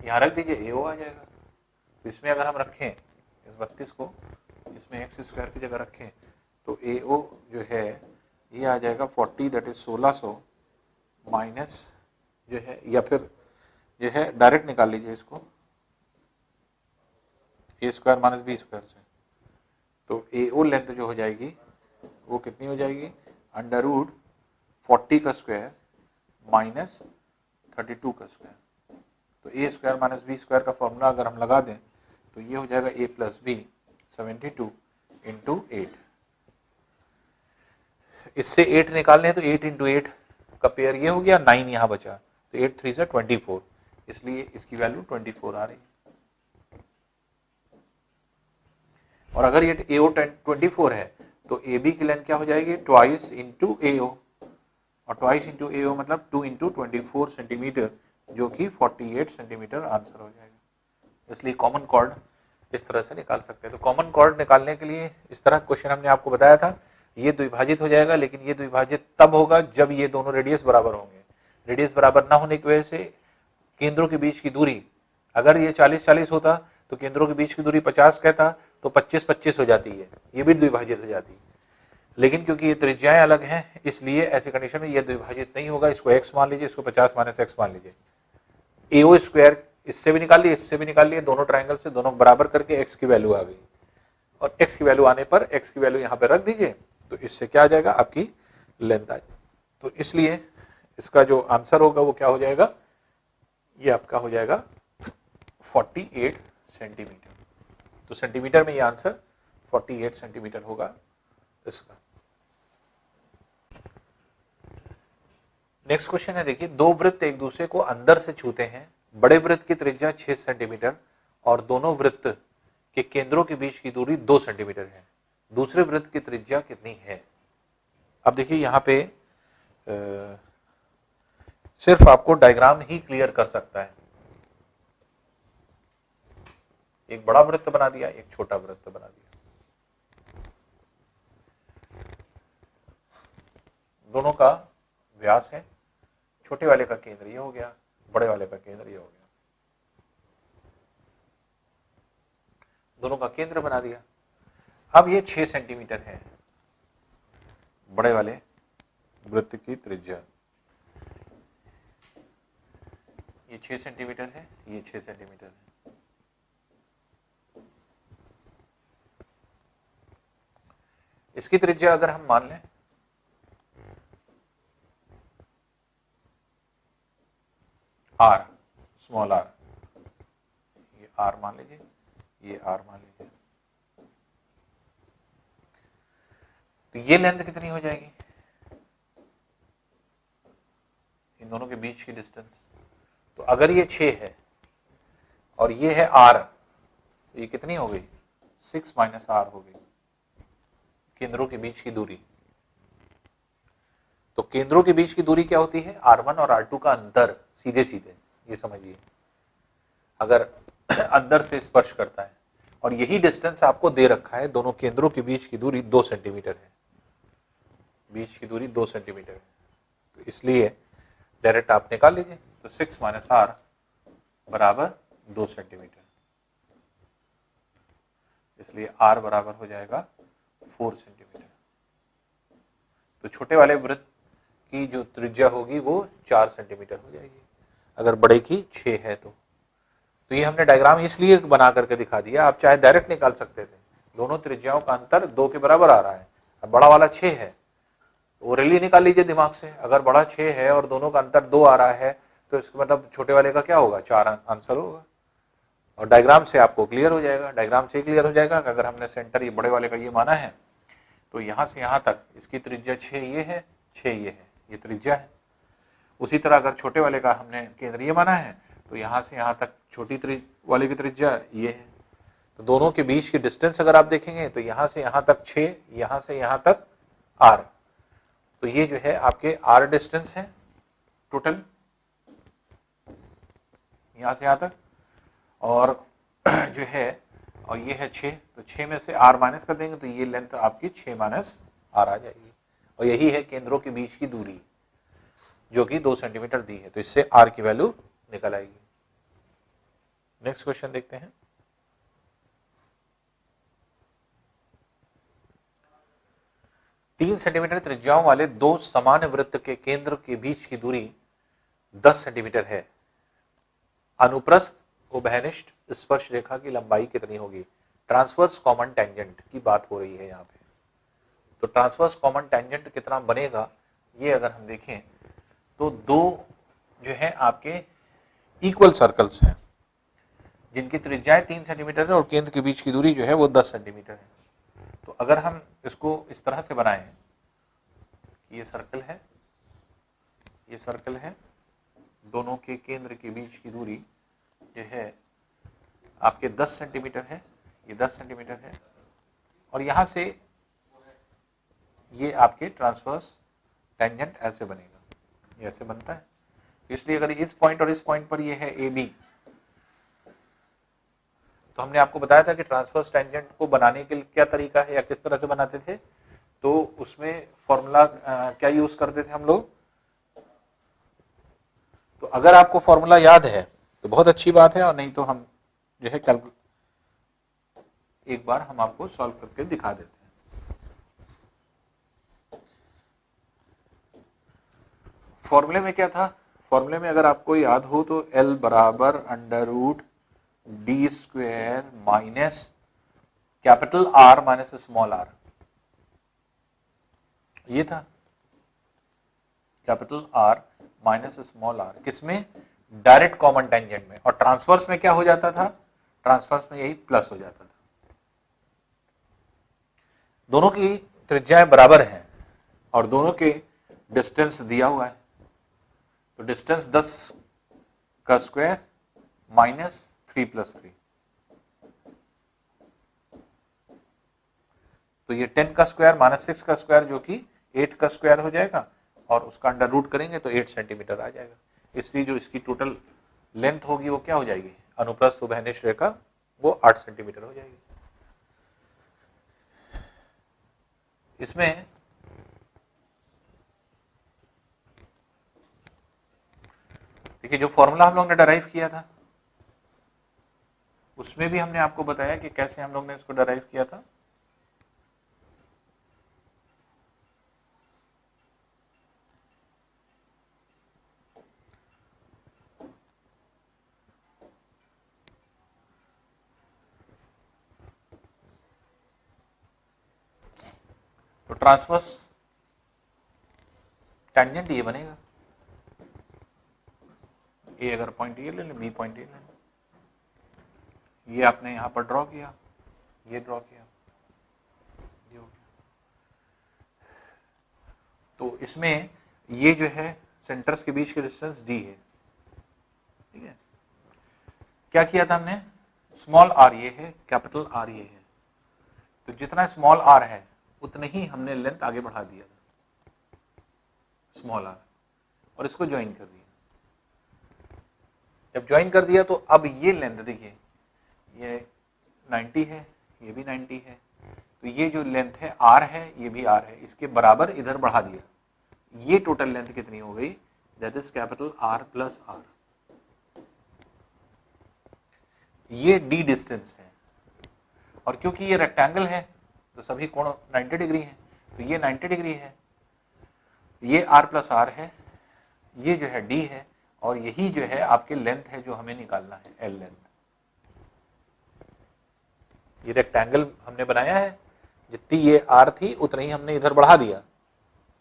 यहाँ रख दीजिए AO आ जाएगा, तो इसमें अगर हम रखें इस 32 को इसमें एक्स स्क्वायर की जगह रखें तो AO जो है ये आ जाएगा 40 दैट इज 1600 माइनस जो है, या फिर जो है डायरेक्ट निकाल लीजिए इसको ए स्क्वायर माइनस बी स्क्वायर से, तो AO लेंथ जो हो जाएगी वो कितनी हो जाएगी, अंडर रूट 40 का स्क्वायर माइनस 32 का स्क्वायर, तो ए स्क्वायर माइनस बी स्क्वायर का फॉर्मूला अगर हम लगा दें तो ये हो जाएगा a प्लस बी 72 इंटू 8, इससे 8 निकालने हैं तो 8 इंटू 8 का पेयर ये हो गया, 9 यहाँ बचा, तो 8 3 से 24, इसलिए इसकी वैल्यू 24 आ रही है। और अगर ये AO 24 है तो AB की लेंथ क्या हो जाएगी, ट्वाइस इंटू AO, और ट्वाइस इंटू AO मतलब 2 इंटू 24 सेंटीमीटर, जो कि 48 सेंटीमीटर आंसर हो जाएगा। इसलिए कॉमन कॉर्ड इस तरह से निकाल सकते हैं। तो कॉमन कॉर्ड निकालने के लिए इस तरह क्वेश्चन हमने आपको बताया था, ये द्विभाजित हो जाएगा, लेकिन ये द्विभाजित तब होगा जब ये दोनों रेडियस बराबर होंगे। रेडियस बराबर ना होने की वजह से केंद्रों के बीच की दूरी, अगर ये 40-40 होता तो केंद्रों के बीच की दूरी 50 कहता तो 25-25 हो जाती है, ये भी द्विभाजित हो जाती है, लेकिन क्योंकि ये त्रिज्याएं अलग हैं इसलिए ऐसी कंडीशन में ये द्विभाजित नहीं होगा। इसको x मान लीजिए, इसको 50 माइनस एक्स मान लीजिए, AO स्क्वायर इससे भी निकाल लिए इससे भी निकाल लिए, दोनों ट्राइंगल से दोनों बराबर करके x की वैल्यू आ गई, और x की वैल्यू आने पर x की वैल्यू यहाँ पे रख दीजिए, तो इससे क्या आ जाएगा, आपकी लेंथ आ जाएगी। तो इसलिए इसका जो आंसर होगा वो क्या हो जाएगा, ये आपका हो जाएगा 48 सेंटीमीटर। तो सेंटीमीटर में ये आंसर 48 सेंटीमीटर होगा इसका। नेक्स्ट क्वेश्चन है, देखिए, दो वृत्त एक दूसरे को अंदर से छूते हैं, बड़े वृत्त की त्रिज्या 6 सेंटीमीटर और दोनों वृत्त के केंद्रों के बीच की दूरी 2 सेंटीमीटर है, दूसरे वृत्त की त्रिज्या कितनी है। अब देखिए यहाँ पे सिर्फ आपको डायग्राम ही क्लियर कर सकता है, एक बड़ा वृत्त बना दिया, एक छोटा वृत्त बना दिया, दोनों का व्यास है, छोटे वाले का केंद्र ये हो गया, बड़े वाले का केंद्र ये हो गया, दोनों का केंद्र बना दिया। अब ये 6 सेंटीमीटर है बड़े वाले वृत्त की त्रिज्या, ये 6 सेंटीमीटर है, ये 6 सेंटीमीटर है। इसकी त्रिज्या अगर हम मान लें r, स्मॉल r, ये r मान लीजिए, ये r मान लीजिए, तो ये लेंथ कितनी हो जाएगी, इन दोनों के बीच की डिस्टेंस, तो अगर ये 6 है और ये है r, तो ये कितनी हो गई, 6 माइनस r हो गई, केंद्रों के बीच की दूरी। तो केंद्रों के बीच की दूरी क्या होती है, R1 और R2 का अंतर, सीधे सीधे ये समझिए, अगर अंदर से स्पर्श करता है, और यही डिस्टेंस आपको दे रखा है, दोनों केंद्रों के बीच की दूरी 2 सेंटीमीटर है, बीच की दूरी 2 सेंटीमीटर है, तो इसलिए डायरेक्ट आप निकाल लीजिए, तो 6 - R बराबर 2 सेंटीमीटर, इसलिए R बराबर हो जाएगा 4 सेंटीमीटर। तो छोटे वाले वृत्त की जो त्रिज्या होगी वो 4 सेंटीमीटर हो जाएगी, अगर बड़े की 6 है तो ये हमने डायग्राम इसलिए बना करके दिखा दिया, आप चाहे डायरेक्ट निकाल सकते थे, दोनों त्रिज्याओं का अंतर 2 के बराबर आ रहा है, अब बड़ा वाला 6 है, ओरली निकाल लीजिए दिमाग से, अगर बड़ा 6 है और दोनों का अंतर 2 आ रहा है तो इसका मतलब छोटे वाले का क्या होगा, 4 आंसर होगा, और डायग्राम से आपको क्लियर हो जाएगा, डायग्राम से क्लियर हो जाएगा कि अगर हमने सेंटर ये बड़े वाले का ये माना है तो यहां से यहां तक इसकी त्रिज्या 6 ये है, 6 ये है, ये त्रिज्या है। उसी तरह अगर छोटे वाले का हमने केंद्रीय माना है तो यहां से यहां तक छोटी वाले की त्रिज्या ये है, तो दोनों के बीच की डिस्टेंस अगर आप देखेंगे तो यहां से यहां तक 6, यहां से यहां तक R, तो ये जो है आपके R डिस्टेंस है टोटल यहां से यहां तक, और जो है और ये है 6, तो 6 में से R माइनस कर देंगे तो ये लेंथ आपकी 6 - R आ जाएगी, और यही है केंद्रों के बीच की दूरी जो कि 2 सेंटीमीटर दी है, तो इससे R की वैल्यू निकल आएगी। नेक्स्ट क्वेश्चन देखते हैं। तीन सेंटीमीटर त्रिज्याओं वाले दो समान वृत्त के केंद्र के बीच की दूरी 10 सेंटीमीटर है। अनुप्रस्थ उभयनिष्ठ स्पर्श रेखा की लंबाई कितनी होगी? ट्रांसवर्स कॉमन टेंजेंट की बात हो रही है यहाँ पे। तो ट्रांसवर्स कॉमन टेंजेंट कितना बनेगा, ये अगर हम देखें तो दो जो है आपके इक्वल सर्कल्स हैं जिनकी त्रिज्याएं 3 सेंटीमीटर है और केंद्र के बीच की दूरी जो है वो 10 सेंटीमीटर है। तो अगर हम इसको इस तरह से बनाएं, ये सर्कल है, ये सर्कल है, दोनों के केंद्र के बीच की दूरी जो है आपके 10 सेंटीमीटर है, ये 10 सेंटीमीटर है, और यहां से ये आपके ट्रांसवर्स टेंजेंट ऐसे बनेगा, ये ऐसे बनता है। इसलिए अगर इस पॉइंट और इस पॉइंट पर ये है ए बी, तो हमने आपको बताया था कि ट्रांसवर्स टेंजेंट को बनाने के लिए क्या तरीका है या किस तरह से बनाते थे। तो उसमें फॉर्मूला क्या यूज करते थे हम लोग। तो अगर आपको फॉर्मूला याद है तो बहुत अच्छी बात है, और नहीं तो हम जो है कल एक बार हम आपको सॉल्व करके दिखा देते हैं। फॉर्मूले में क्या था, फॉर्मूले में अगर आपको याद हो तो L बराबर √d² minus capital R minus small r, ये था capital R minus small r, किसमें? डायरेक्ट कॉमन टेंजेंट में। और ट्रांसवर्स में क्या हो जाता था? ट्रांसवर्स में यही प्लस हो जाता था। दोनों की त्रिज्याएं बराबर हैं और दोनों के डिस्टेंस दिया हुआ है, तो डिस्टेंस 10 का स्क्वायर माइनस 3 + 3, तो ये 10 का स्क्वायर माइनस 6 का स्क्वायर जो कि 8 का स्क्वायर हो जाएगा, और उसका अंडर रूट करेंगे तो 8 सेंटीमीटर आ जाएगा। इसलिए जो इसकी टोटल लेंथ होगी वो क्या हो जाएगी, अनुप्रस्थ उभयनिष्ठ रेखा, वो 8 सेंटीमीटर हो जाएगी। इसमें देखिए जो फॉर्मूला हम लोग ने डराइव किया था उसमें भी हमने आपको बताया कि कैसे हम लोग ने इसको डराइव किया था। तो ट्रांसवर्स टेंजेंट ये बनेगा, ए अगर पॉइंट ये ले लें, बी पॉइंट ये ले लें, ये आपने यहां पर ड्रॉ किया, ये ड्रॉ किया, ये हो गया। तो इसमें ये जो है सेंटर्स के बीच की डिस्टेंस डी है, ठीक है। क्या किया था हमने, स्मॉल r ये है, कैपिटल R ये है, तो जितना स्मॉल r है उतने ही हमने लेंथ आगे बढ़ा दिया था। स्मॉल आर, और इसको ज्वाइन कर दिया। जब ज्वाइन कर दिया तो अब ये लेंथ देखिए, ये 90 है, ये भी 90 है, तो ये जो लेंथ है आर है, ये भी आर है, इसके बराबर इधर बढ़ा दिया। ये टोटल लेंथ कितनी हो गई, that is capital R plus R. ये डी डिस्टेंस है, और क्योंकि ये रेक्टेंगल है तो सभी कोण 90 डिग्री है, तो ये 90 डिग्री है, ये आर प्लस आर है, ये जो है डी है, और यही जो है आपके लेंथ है जो हमें निकालना है, एल लेंथ। ये रेक्टेंगल हमने बनाया है, जितनी ये आर थी उतना ही हमने इधर बढ़ा दिया,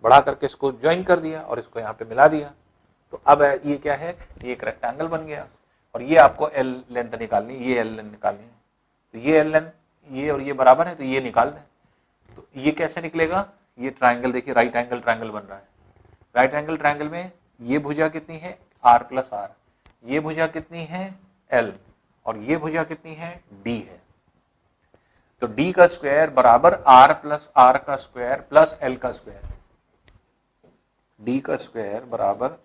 बढ़ा करके इसको ज्वाइन कर दिया और इसको यहाँ पे मिला दिया। तो अब ये क्या है, ये एक रेक्टेंगल बन गया, और ये आपको एल लेंथ निकालनी, ये एल लेंथ निकालनी है। तो ये एल लेंथ, ये और ये बराबर है, तो ये निकाल दें। तो ये कैसे निकलेगा, ये ट्राइंगल देखिए, राइट एंगल ट्राइंगल बन रहा है। राइट एंगल ट्राइंगल में ये भुजा कितनी है, आर प्लस आर, ये भुजा कितनी है, एल, और ये भुजा कितनी है, डी है। तो डी का स्क्वायर बराबर आर प्लस आर का स्क्वायर प्लस एल का स्क्वायर। डी का स्क्वायर बराबर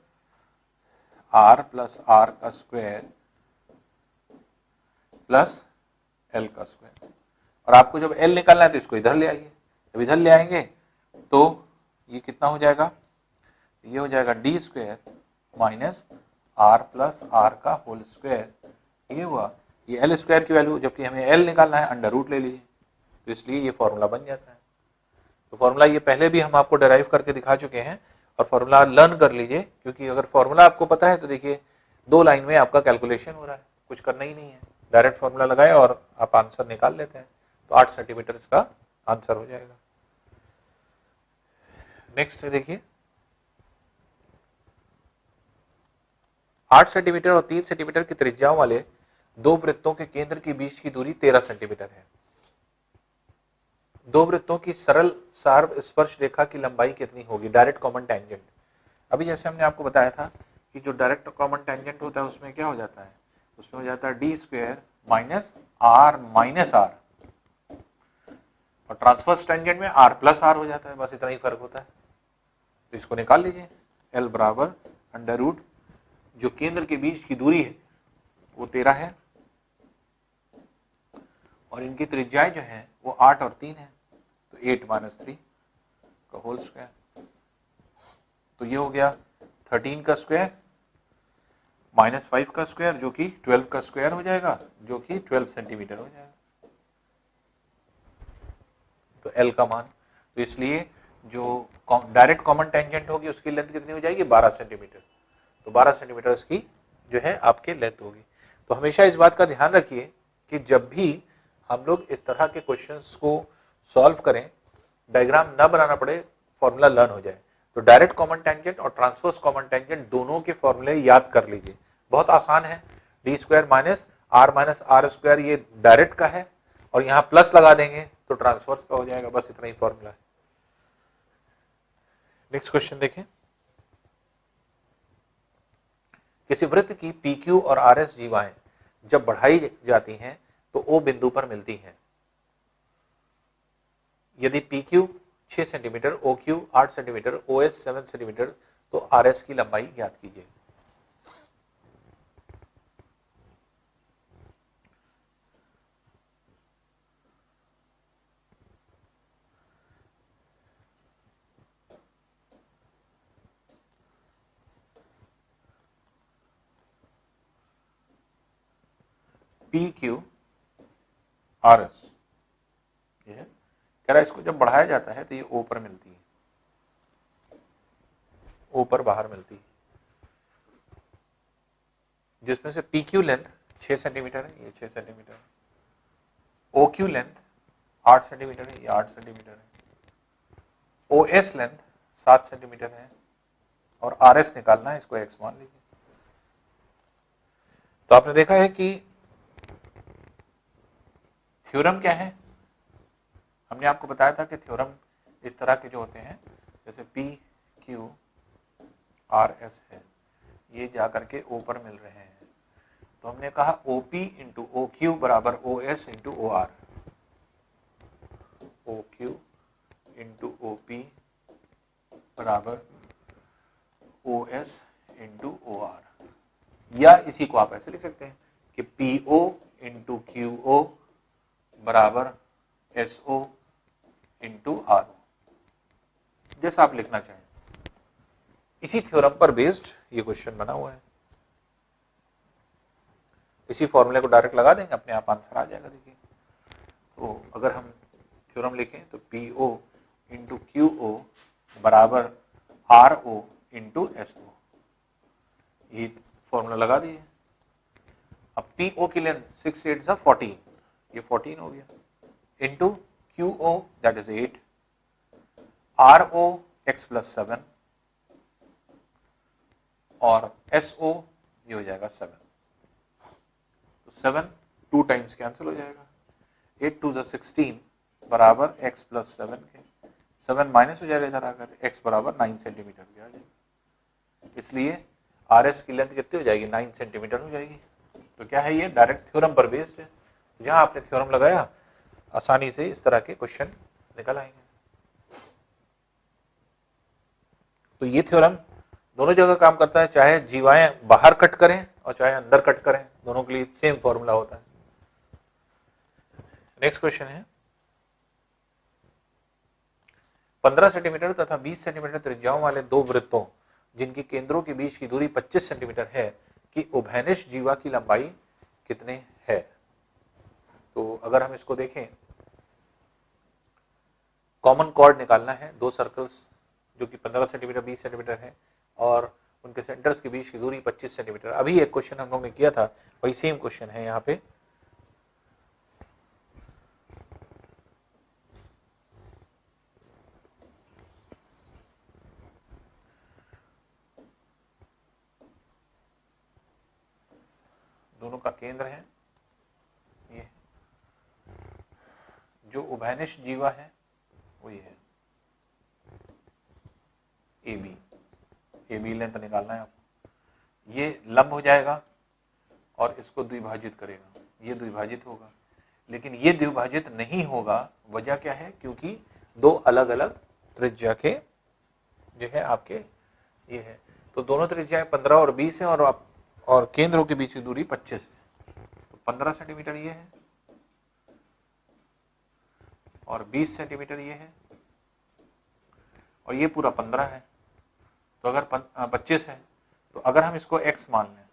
आर प्लस आर का स्क्वायर प्लस एल का स्क्वायर। और आपको जब एल निकालना है तो इसको इधर ले आइए, जब इधर ले आएंगे तो ये कितना हो जाएगा, ये हो जाएगा D square minus R plus R का होल स्क्वायर। ये हुआ, ये एल स्क्वायर की वैल्यू, जबकि हमें एल निकालना है, अंडर रूट ले लीजिए, तो इसलिए ये फॉर्मूला बन जाता है। तो फॉर्मूला ये पहले भी हम आपको डेराइव करके दिखा चुके हैं, और फॉर्मूला लर्न कर लीजिए, क्योंकि अगर फॉर्मूला आपको पता है तो देखिए 2 लाइन में आपका कैलकुलेशन हो रहा है, कुछ करना ही नहीं है, डायरेक्ट फॉर्मूला लगाए और आप आंसर निकाल लेते हैं। तो 8 सेंटीमीटर इसका आंसर हो जाएगा। नेक्स्ट है देखिए, 8 सेंटीमीटर और 3 सेंटीमीटर की त्रिज्याओं वाले 2 वृत्तों के केंद्र के बीच की दूरी 13 सेंटीमीटर है। 2 वृत्तों की सरल सार्व स्पर्श रेखा की लंबाई कितनी होगी, डायरेक्ट कॉमन टेंजेंट। अभी जैसे हमने आपको बताया था कि जो डायरेक्ट कॉमन टेंजेंट होता है उसमें क्या हो जाता है, उसमें हो जाता है डी स्क्वायर माइनस आर, और ट्रांसवर्स टेंजेंट में आर प्लस आर हो जाता है, बस इतना ही फर्क होता है। तो इसको निकाल लीजिए, एल बराबर अंडर रूट, जो केंद्र के बीच की दूरी है वो 13 है, और इनकी त्रिज्याएं जो है वो 8 और 3 है, तो 8 माइनस 3 का होल स्क्वायर। तो ये हो गया 13 का स्क्वायर माइनस 5 का स्क्वायर, जो कि 12 का स्क्वायर हो जाएगा, जो कि 12 सेंटीमीटर हो जाएगा। तो एल का मान, तो इसलिए जो डायरेक्ट कॉमन टेंजेंट होगी उसकी लेंथ कितनी हो जाएगी, 12 सेंटीमीटर। तो 12 सेंटीमीटर इसकी जो है आपकी लेंथ होगी। तो हमेशा इस बात का ध्यान रखिए कि जब भी हम लोग इस तरह के क्वेश्चंस को सॉल्व करें, डायग्राम ना बनाना पड़े, फॉर्मूला लर्न हो जाए। तो डायरेक्ट कॉमन टेंजेंट और ट्रांसवर्स कॉमन टेंजेंट दोनों के फॉर्मूले याद कर लीजिए, बहुत आसान है। D square minus R square ये डायरेक्ट का है, और यहाँ प्लस लगा देंगे तो ट्रांसवर्स का हो जाएगा, बस इतना ही फॉर्मूला है। नेक्स्ट क्वेश्चन देखें, किसी वृत्त की पी क्यू और आर एस जीवाएं जब बढ़ाई जाती हैं तो ओ बिंदु पर मिलती हैं। यदि P Q 6 centimetre, O Q 8 centimetre, O S 7 centimetre, तो आर एस की लंबाई ज्ञात कीजिए। पी क्यू आर एस, ये है, कह रहा है इसको जब बढ़ाया जाता है तो ये ओ पर मिलती है, ओ पर बाहर मिलती है, जिसमें से पी क्यू लेंथ 6 सेंटीमीटर है, ये 6 सेंटीमीटर है, ओ क्यू लेंथ 8 सेंटीमीटर है, ये 8 सेंटीमीटर है, ओ एस लेंथ 7 सेंटीमीटर है, और आर एस निकालना है, इसको एक्स मान लीजिए। तो आपने देखा है कि थ्योरम क्या है, हमने आपको बताया था कि थ्योरम इस तरह के जो होते हैं, जैसे पी क्यू आर एस है, ये जाकर के ओ पर मिल रहे हैं, तो हमने कहा O P into O Q बराबर O S into O R, O Q into O P बराबर OS इंटू OR, या इसी को आप ऐसे लिख सकते हैं कि PO इंटू QO बराबर SO इंटू RO, जैसा आप लिखना चाहें। इसी थ्योरम पर बेस्ड ये क्वेश्चन बना हुआ है। इसी फॉर्मूले को डायरेक्ट लगा देंगे, अपने आप आंसर आ जाएगा। देखिए, तो अगर हम थ्योरम लिखें तो PO इंटू QO बराबर RO इंटू SO, ये फॉर्मूला लगा दिए। अब PO की लेंथ 6 8 सा 14, ये 14 हो गया, into QO that is 8, RO x plus 7 और SO ये हो जाएगा 7। तो 7 2 टाइम्स कैंसिल हो जाएगा, 8 2 16 बराबर x प्लस 7 के, 7 माइनस हो जाएगा इधर आकर, x बराबर 9 सेंटीमीटर की आ जाएगी। इसलिए RS की लेंथ कितनी हो जाएगी, 9 सेंटीमीटर हो जाएगी। तो क्या है, ये डायरेक्ट थ्योरम पर बेस्ड है। जहां आपने थ्योरम लगाया आसानी से इस तरह के क्वेश्चन निकल आएंगे। तो ये थ्योरम दोनों जगह काम करता है, चाहे जीवाएं बाहर कट करें और चाहे अंदर कट करें, दोनों के लिए सेम फॉर्मूला होता है। नेक्स्ट क्वेश्चन है, 15 सेंटीमीटर तथा 20 सेंटीमीटर त्रिज्याओं वाले दो वृत्तों जिनकी केंद्रों के बीच की दूरी 25 सेंटीमीटर है कि उभयनिष्ठ जीवा की लंबाई कितने है। तो अगर हम इसको देखें, कॉमन कॉर्ड निकालना है, दो सर्कल्स जो कि 15 सेंटीमीटर 20 सेंटीमीटर है और उनके सेंटर्स के बीच की दूरी 25 सेंटीमीटर। अभी एक क्वेश्चन हम लोग ने किया था, वही सेम क्वेश्चन है यहाँ पे। दोनों का केंद्र है ये, जो उभयनिष्ठ जीवा है वो ये है AB लेंथ निकालना है आपको। ये लंब हो जाएगा और इसको द्विभाजित करेगा, ये द्विभाजित होगा, लेकिन ये द्विभाजित नहीं होगा। वजह क्या है, क्योंकि दो अलग अलग त्रिज्या के जो है आपके ये है। तो दोनों त्रिज्याएं 15 और 20 है और केंद्रों के बीच की दूरी 25 है। तो 15 सेंटीमीटर ये है और 20 सेंटीमीटर ये है और ये पूरा 15 है। तो अगर 25 है तो अगर हम इसको x मान लें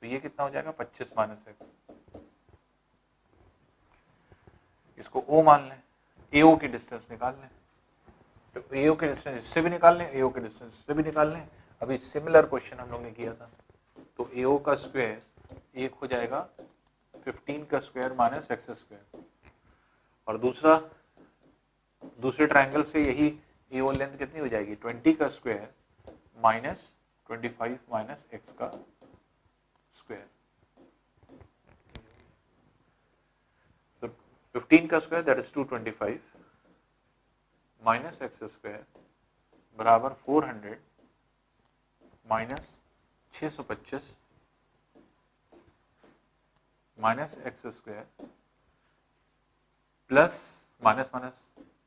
तो ये कितना हो जाएगा, 25 माइनस एक्स। इसको O मान लें, AO की डिस्टेंस निकाल लें, तो AO की डिस्टेंस इससे भी निकाल लें, AO की डिस्टेंस इससे भी निकाल लें। अभी सिमिलर क्वेश्चन हम लोग ने किया था। तो AO का स्क्वायर एक हो जाएगा 15 का स्क्वायर माइनस एक्स स्क्वायर, और दूसरे ट्रायंगल से यही AO लेंथ कितनी हो जाएगी, 20 का स्क्वायर माइनस 25 माइनस एक्स का स्क्वायर। तो 15 का square that is 225 minus x square बराबर 400 minus 625 minus x square plus minus minus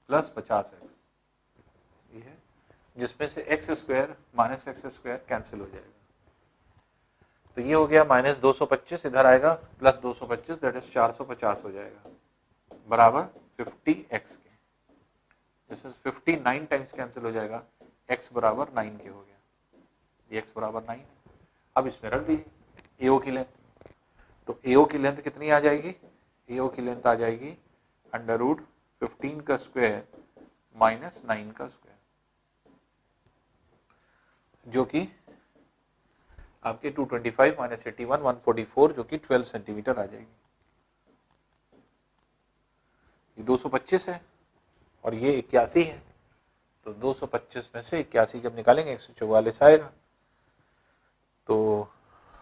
plus 50x, ये है, जिसमें से x square minus x square cancel हो जाएगा। तो ये हो गया माइनस 225, इधर आएगा प्लस 225 दैट इज 450 हो जाएगा बराबर 50x के। दिस इज 59 टाइम्स कैंसिल हो जाएगा, x बराबर 9 के हो गया, ये x बराबर 9 है। अब इसमें रख दीजिए AO की लेंथ। तो AO की लेंथ कितनी आ जाएगी, AO की लेंथ आ जाएगी अंडर रूट 15 का स्क्वायर माइनस 9 का स्क्वायर, जो कि आपके 225 माइनस 81 144, जो कि 12 सेंटीमीटर आ जाएगी। ये 225 है और ये 81 है, तो 225 में से 81 जब निकालेंगे 144 आएगा, तो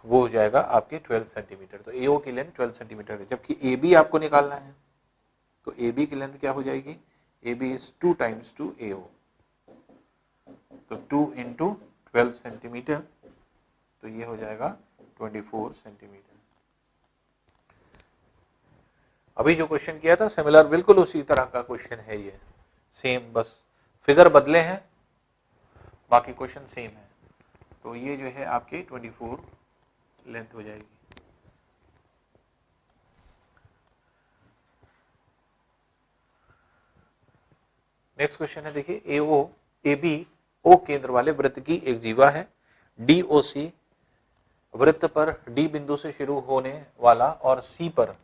वो हो जाएगा आपके 12 सेंटीमीटर। तो AO की लेंथ 12 सेंटीमीटर है, जबकि AB आपको निकालना है। तो AB की लेंथ क्या हो जाएगी, AB इज 2 टाइम्स 2 AO, तो 2 इंटू 12 सेंटीमीटर, तो ये हो जाएगा 24 सेंटीमीटर। अभी जो क्वेश्चन किया था सिमिलर बिल्कुल उसी तरह का क्वेश्चन है, ये सेम, बस फिगर बदले हैं, बाकी क्वेश्चन सेम है। तो ये जो है आपके 24 लेंथ हो जाएगी। नेक्स्ट क्वेश्चन है, देखिए एओ एबी ओ केंद्र वाले वृत्त की एक जीवा है। डीओसी वृत्त पर डी बिंदु से शुरू होने वाला और सी पर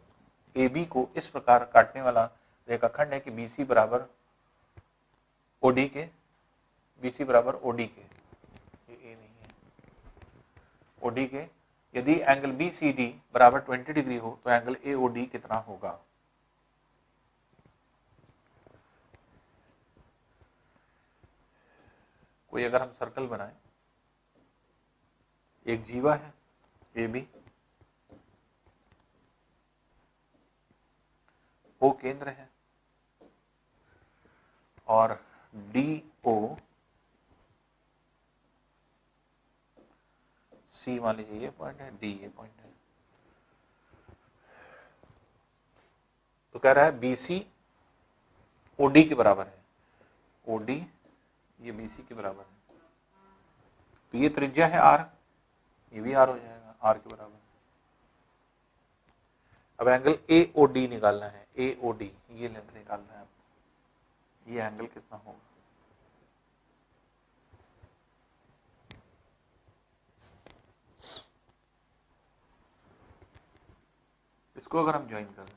एबी को इस प्रकार काटने वाला रेखाखंड है कि बीसी बराबर ओडी के, बीसी बराबर ओडी के, ये ए नहीं है, ओडी के। यदि एंगल बीसीडी बराबर 20 डिग्री हो तो एंगल एओडी कितना होगा? कोई अगर हम सर्कल बनाएं, एक जीवा है ए बी, ओ केंद्र है और डी ओ सी मान लीजिए ये पॉइंट है, डी ये पॉइंट है। तो कह रहा है बीसी ओडी के बराबर है, ओडी ये बीसी के बराबर है। तो ये त्रिज्या है आर, ये भी आर हो जाएगा, आर के बराबर। अब एंगल एओडी निकालना है, एओडी ये लेंथ निकालना है आपको, ये एंगल कितना होगा? इसको अगर हम ज्वाइन कर दें,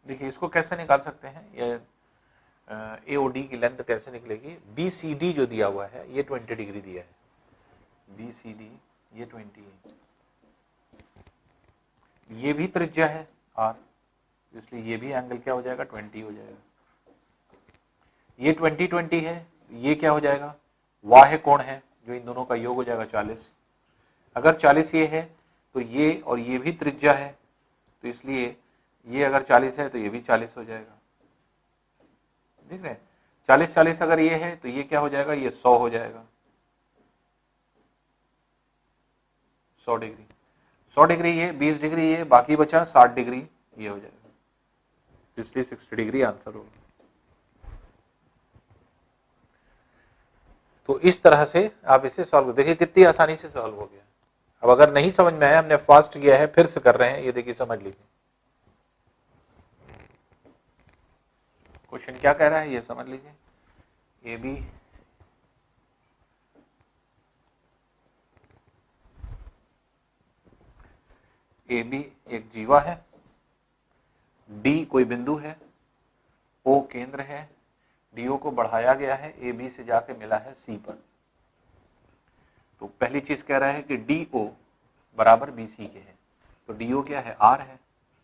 देखिए इसको कैसे निकाल सकते हैं, ये एओडी की लेंथ कैसे निकलेगी? बीसीडी जो दिया हुआ है ये 20 डिग्री दिया है, बीसीडी ये 20 है, ये भी त्रिज्या है आर, इसलिए ये भी एंगल क्या हो जाएगा? 20 हो जाएगा। ये 20 है, ये क्या हो जाएगा? वाह्य कोण है जो इन दोनों का योग हो जाएगा 40। अगर 40 ये है तो ये और ये भी त्रिज्या है, तो इसलिए ये अगर 40 है तो ये भी 40 हो जाएगा। देख रहे हैं, 40-40 अगर ये है तो ये क्या हो जाएगा? ये 100 हो जाएगा, 100 डिग्री। 100 डिग्री ये, 20 डिग्री ये, बाकी बचा 60 डिग्री ये हो जाएगा, इसलिए 60 डिग्री आंसर होगा। तो इस तरह से आप इसे सॉल्व देखिए कितनी आसानी से सॉल्व हो गया। अब अगर नहीं समझ में आया, हमने फास्ट किया है, फिर से कर रहे हैं, ये देखिए समझ लीजिए क्वेश्चन क्या कह रहा है, ये समझ लीजिए। ए बी एक जीवा है, डी कोई बिंदु है, ओ केंद्र है, डीओ को बढ़ाया गया है, ए बी से जाके मिला है सी पर। तो पहली चीज कह रहा है कि डीओ बराबर बीसी के है, तो डीओ क्या है? आर है,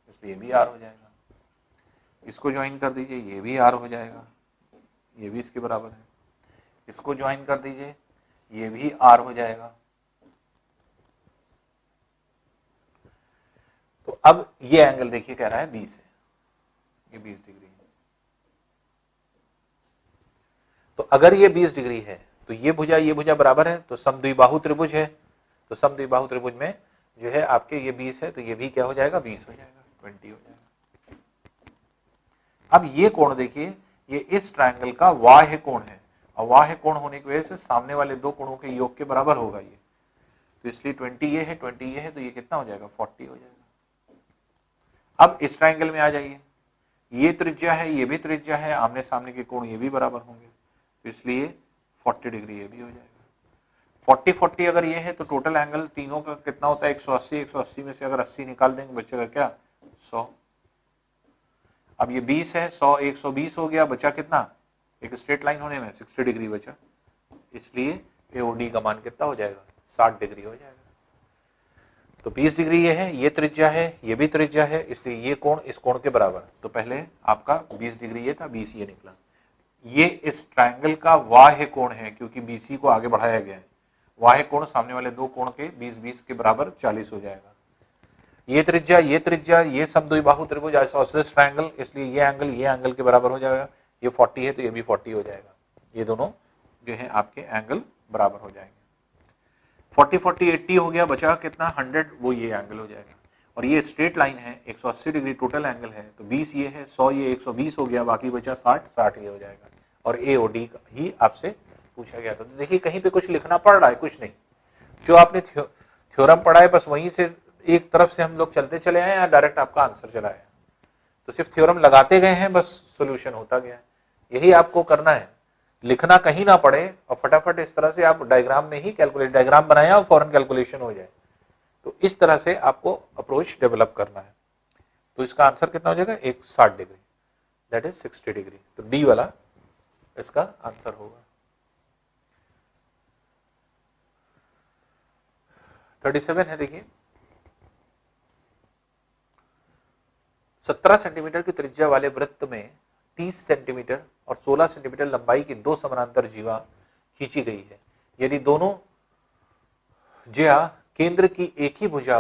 इसलिए भी आर हो जाएगा। इसको ज्वाइन कर दीजिए, ये भी आर हो जाएगा, ये भी इसके बराबर है। इसको ज्वाइन कर दीजिए, ये भी आर हो जाएगा। तो अब ये एंगल देखिए कह रहा है 20 है, ये 20 डिग्री है। तो अगर ये 20 डिग्री है तो ये भुजा बराबर है, तो समद्विबाहु त्रिभुज है, तो समद्विबाहु त्रिभुज में जो है आपके ये 20 है, तो ये भी क्या हो जाएगा? 20 हो जाएगा, 20 हो जाएगा। अब ये कोण देखिए, ये इस ट्रायंगल का वाह्य कोण है, और वाह्य कोण होने की वजह से सामने वाले दो कोणों के योग के बराबर होगा ये, तो इसलिए 20 ये है, 20 ये है, तो ये कितना हो जाएगा? 40 हो जाएगा। अब इस ट्रायंगल में आ जाइए, ये त्रिज्या है, ये भी त्रिज्या है, आमने सामने के कोण ये भी बराबर होंगे, तो इसलिए 40 डिग्री ये भी हो जाएगा। 40-40 अगर ये है तो टोटल एंगल तीनों का कितना होता है? 180। 180 में से अगर 80 निकाल देंगे बचेगा क्या? 100। अब ये 20 है, 100 120 हो गया, बचा कितना? एक स्ट्रेट लाइन होने में 60 डिग्री बचा, इसलिए एओडी का मान कितना हो जाएगा? 60 डिग्री हो जाएगा। तो 20 डिग्री ये है, ये त्रिज्या है, ये भी त्रिज्या है, इसलिए ये कोण इस कोण के बराबर। तो पहले आपका 20 डिग्री ये था, 20 ये निकला। ये इस ट्रायंगल का वाह्य कोण है, क्योंकि बीसी को आगे बढ़ाया गया है। वाह्य कोण सामने वाले दो कोण के 20-20 के बराबर 40 हो जाएगा। ये त्रिज्या, ये समद्विबाहु त्रिभुज आइसोसेलेस ट्रायंगल, इसलिए ये एंगल के बराबर हो जाएगा। ये 40 है तो ये भी 40 हो जाएगा। ये दोनों जो है आपके एंगल बराबर हो जाएंगे। 40 40 80 हो गया, बचा कितना 100, वो ये एंगल हो जाएगा। और ये स्ट्रेट लाइन है, 180 डिग्री टोटल एंगल है, तो 20 ये है, 100 ये, 120 हो गया, बाकी बचा 60, 60 ये हो जाएगा। और ए और डी ही आपसे पूछा गया था। तो देखिए कहीं पे कुछ लिखना पड़ रहा है, कुछ नहीं, जो आपने थ्योरम पढ़ा है बस वहीं से एक तरफ से हम लोग चलते चले आए या डायरेक्ट आपका आंसर चला आया। तो सिर्फ थ्योरम लगाते गए हैं, बस सोल्यूशन होता गया है। यही आपको करना है, लिखना कहीं ना पड़े और फटाफट इस तरह से आप डायग्राम में ही कैलकुलेट, डायग्राम बनाया और फौरन कैलकुलेशन हो जाए। तो इस तरह से आपको अप्रोच डेवलप करना है। तो इसका आंसर कितना हो जाएगा, 160 डिग्री, दैट इज 60 डिग्री। तो डी वाला इसका आंसर होगा। 37 है, देखिए 17 सेंटीमीटर की त्रिज्या वाले वृत्त में 30 सेंटीमीटर और 16 सेंटीमीटर लंबाई की दो समानांतर जीवा खींची गई है। यदि दोनों ज्या केंद्र की एक ही भुजा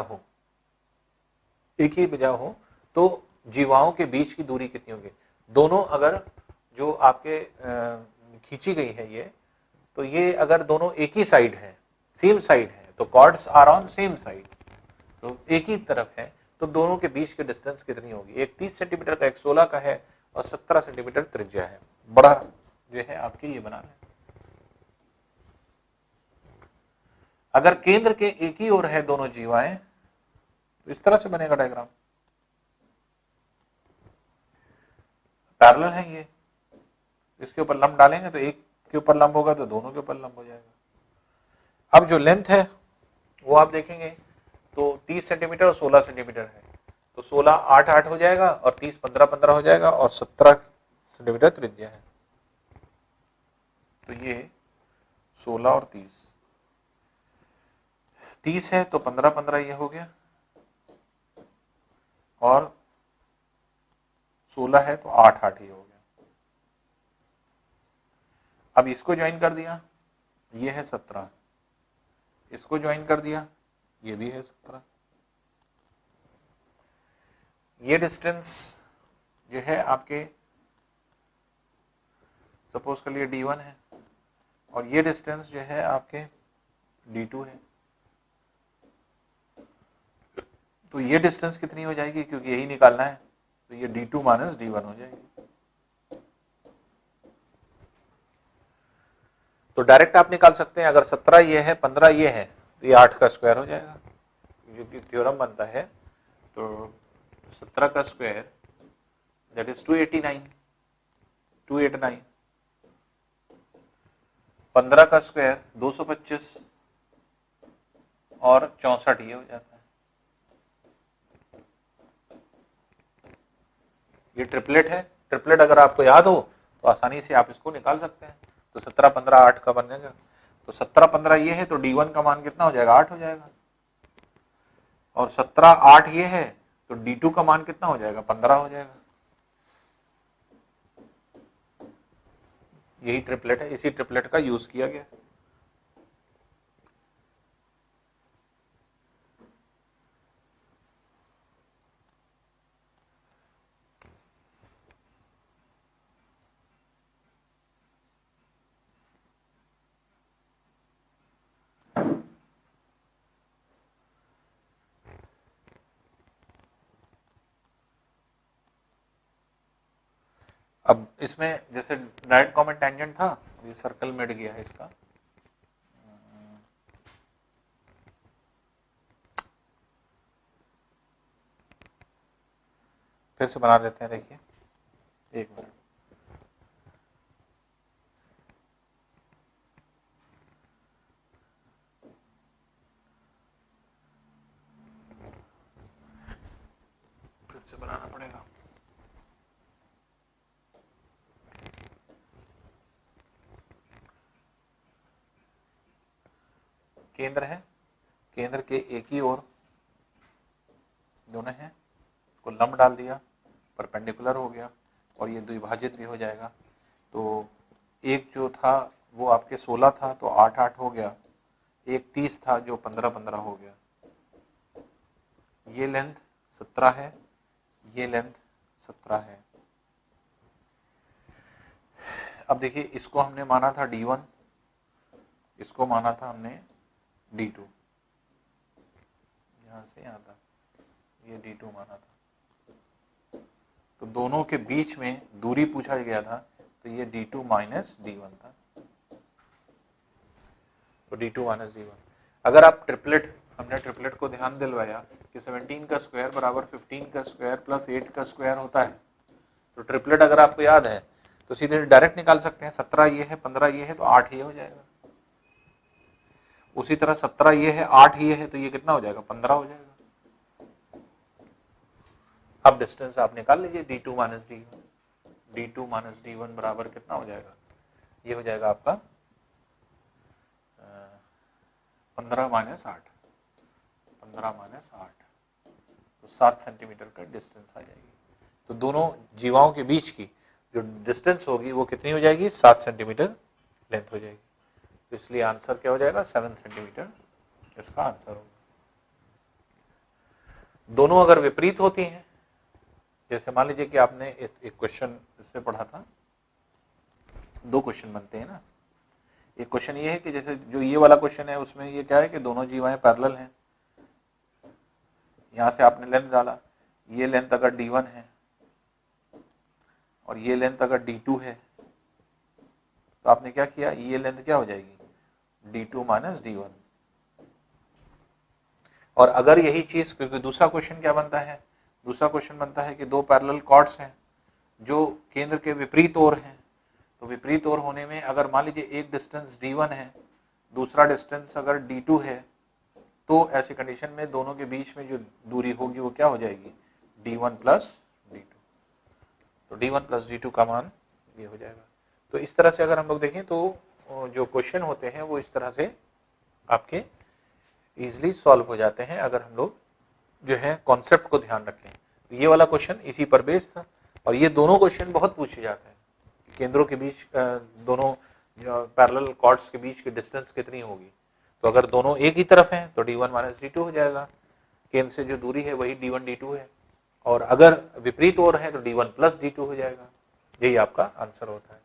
हो तो जीवाओं के बीच की दूरी कितनी होगी। दोनों अगर जो आपके खींची गई है ये, तो ये अगर दोनों एक ही साइड है, सेम साइड है, तो chords are on same side, तो एक ही तरफ है, तो दोनों के बीच की डिस्टेंस कितनी होगी। एक 30 सेंटीमीटर का, एक 16 का है और 17 सेंटीमीटर त्रिज्या है। बड़ा जो है आपके ये बनाना है। अगर केंद्र के एक ही ओर है दोनों जीवाएं, तो इस तरह से बनेगा डायग्राम, पैरेलल है ये, इसके ऊपर लंब डालेंगे तो एक के ऊपर लंब होगा तो दोनों के ऊपर लंब हो जाएगा। अब जो लेंथ है वो आप देखेंगे तो 30 सेंटीमीटर और 16 सेंटीमीटर है, तो 16 8 8 हो जाएगा और 30 15 15 हो जाएगा और 17 सेंटीमीटर त्रिज्या है। तो ये 16 और 30 है, तो 15 15 ये हो गया, और 16 है तो 8 8 ये हो गया। अब इसको ज्वाइन कर दिया, ये है 17, इसको ज्वाइन कर दिया, ये भी है 17। ये डिस्टेंस जो है आपके सपोज कर लिए D1 है, और ये डिस्टेंस जो है आपके D2 है। तो ये डिस्टेंस कितनी हो जाएगी, क्योंकि यही निकालना है, तो ये D2 माइनस D1 हो जाएगी। तो डायरेक्ट आप निकाल सकते हैं, अगर 17 ये है, 15 ये है, तो ये 8 का स्क्वायर हो जाएगा, क्योंकि थ्योरम बनता है। तो 17 का स्क्वायर दैट इज 289, 15 का स्क्वायर 225 और 64 ये हो जाता है। ये ट्रिपलेट है, ट्रिपलेट अगर आपको याद हो तो आसानी से आप इसको निकाल सकते हैं। तो 17 15 8 का बनेगा, तो 17 15 ये है, तो D1 का मान कितना हो जाएगा, 8 हो जाएगा, और 17 8 ये है, तो D2 का मान कितना हो जाएगा, 15 हो जाएगा। यही ट्रिपलेट है, इसी ट्रिपलेट का यूज किया गया। अब इसमें जैसे डायरेक्ट कॉमन टेंजेंट था, ये सर्कल मिट गया है इसका, फिर से बना देते हैं। देखिए एक मिनट, फिर से बनाना पड़ेगा। केंद्र है, केंद्र के एक ही ओर दोनों हैं, इसको लंब डाल दिया, परपेंडिकुलर हो गया, और ये द्विभाजित भी हो जाएगा। तो एक जो था वो आपके 16 था तो 8 8 हो गया, एक 30 था जो 15 15 हो गया। ये लेंथ 17 है, ये लेंथ 17 है। अब देखिए इसको हमने माना था D1, इसको माना था हमने D2, यहाँ से यहाँ तक ये D2 माना था। तो दोनों के बीच में दूरी पूछा गया था, तो ये D2 माइनस D1 था। तो D2 माइनस D1। अगर आप ट्रिपलेट, हमने ट्रिपलेट को ध्यान दिलवाया कि 17 का स्क्वायर बराबर 15 का स्क्वायर प्लस 8 का स्क्वायर होता है। तो ट्रिपलेट अगर आपको याद है तो सीधे डायरेक्ट निकाल सकते हैं। 17 ये है, 15 ये है, तो 8 ये हो जाएगा। उसी तरह 17 ये है, 8 ये है, तो ये कितना हो जाएगा? 15 हो जाएगा। अब डिस्टेंस आप निकाल लीजिए D2 minus D1। D2 minus D1 बराबर कितना हो जाएगा? ये हो जाएगा आपका 15 माइनस 8, 15 माइनस 8, तो 7 सेंटीमीटर का डिस्टेंस आ जाएगी। तो दोनों जीवाओं के बीच की जो डिस्टेंस होगी वो कितनी हो जाएगी? 7 सेंटीमीटर लेंथ हो जाएगी। तो इसलिए आंसर क्या हो जाएगा? 7 सेंटीमीटर इसका आंसर होगा। दोनों अगर विपरीत होती हैं, जैसे मान लीजिए कि आपने इस एक क्वेश्चन इससे पढ़ा था, दो क्वेश्चन बनते हैं ना। एक क्वेश्चन ये है कि जैसे जो ये वाला क्वेश्चन है उसमें ये क्या है कि दोनों जीवाएं पैरेलल हैं। यहां से आपने लेंथ डाला, ये लेंथ अगर D1 है और ये लेंथ अगर D2 है, तो आपने क्या किया? ये लेंथ क्या हो जाएगी? D2 minus D1। और अगर यही चीज, क्योंकि दूसरा क्वेश्चन क्या बनता है? दूसरा क्वेश्चन बनता है कि दो पैरेलल कॉर्ड्स हैं जो केंद्र के विपरीत ओर हैं। तो विपरीत ओर होने में अगर मान लीजिए एक डिस्टेंस D1 है, दूसरा डिस्टेंस अगर D2 है, तो ऐसी कंडीशन में दोनों के बीच में जो दूरी होगी वो क्या हो जाएगी? D1 plus D2। तो D1 प्लस D2 का मान ये हो जाएगा। तो इस तरह से अगर हम लोग देखें तो जो क्वेश्चन होते हैं वो इस तरह से आपके इजीली सॉल्व हो जाते हैं अगर हम लोग जो है कॉन्सेप्ट को ध्यान रखें। तो ये वाला क्वेश्चन इसी पर बेस्ड था, और ये दोनों क्वेश्चन बहुत पूछे जाते हैं। केंद्रों के बीच दोनों पैरेलल कॉर्ड्स के बीच की डिस्टेंस कितनी होगी? तो अगर दोनों एक ही तरफ हैं तो D1 माइनस D2 हो जाएगा। केंद्र से जो दूरी है वही D1 D2 है, और अगर विपरीत ओर है तो D1 प्लस D2 हो जाएगा। यही आपका आंसर होता है।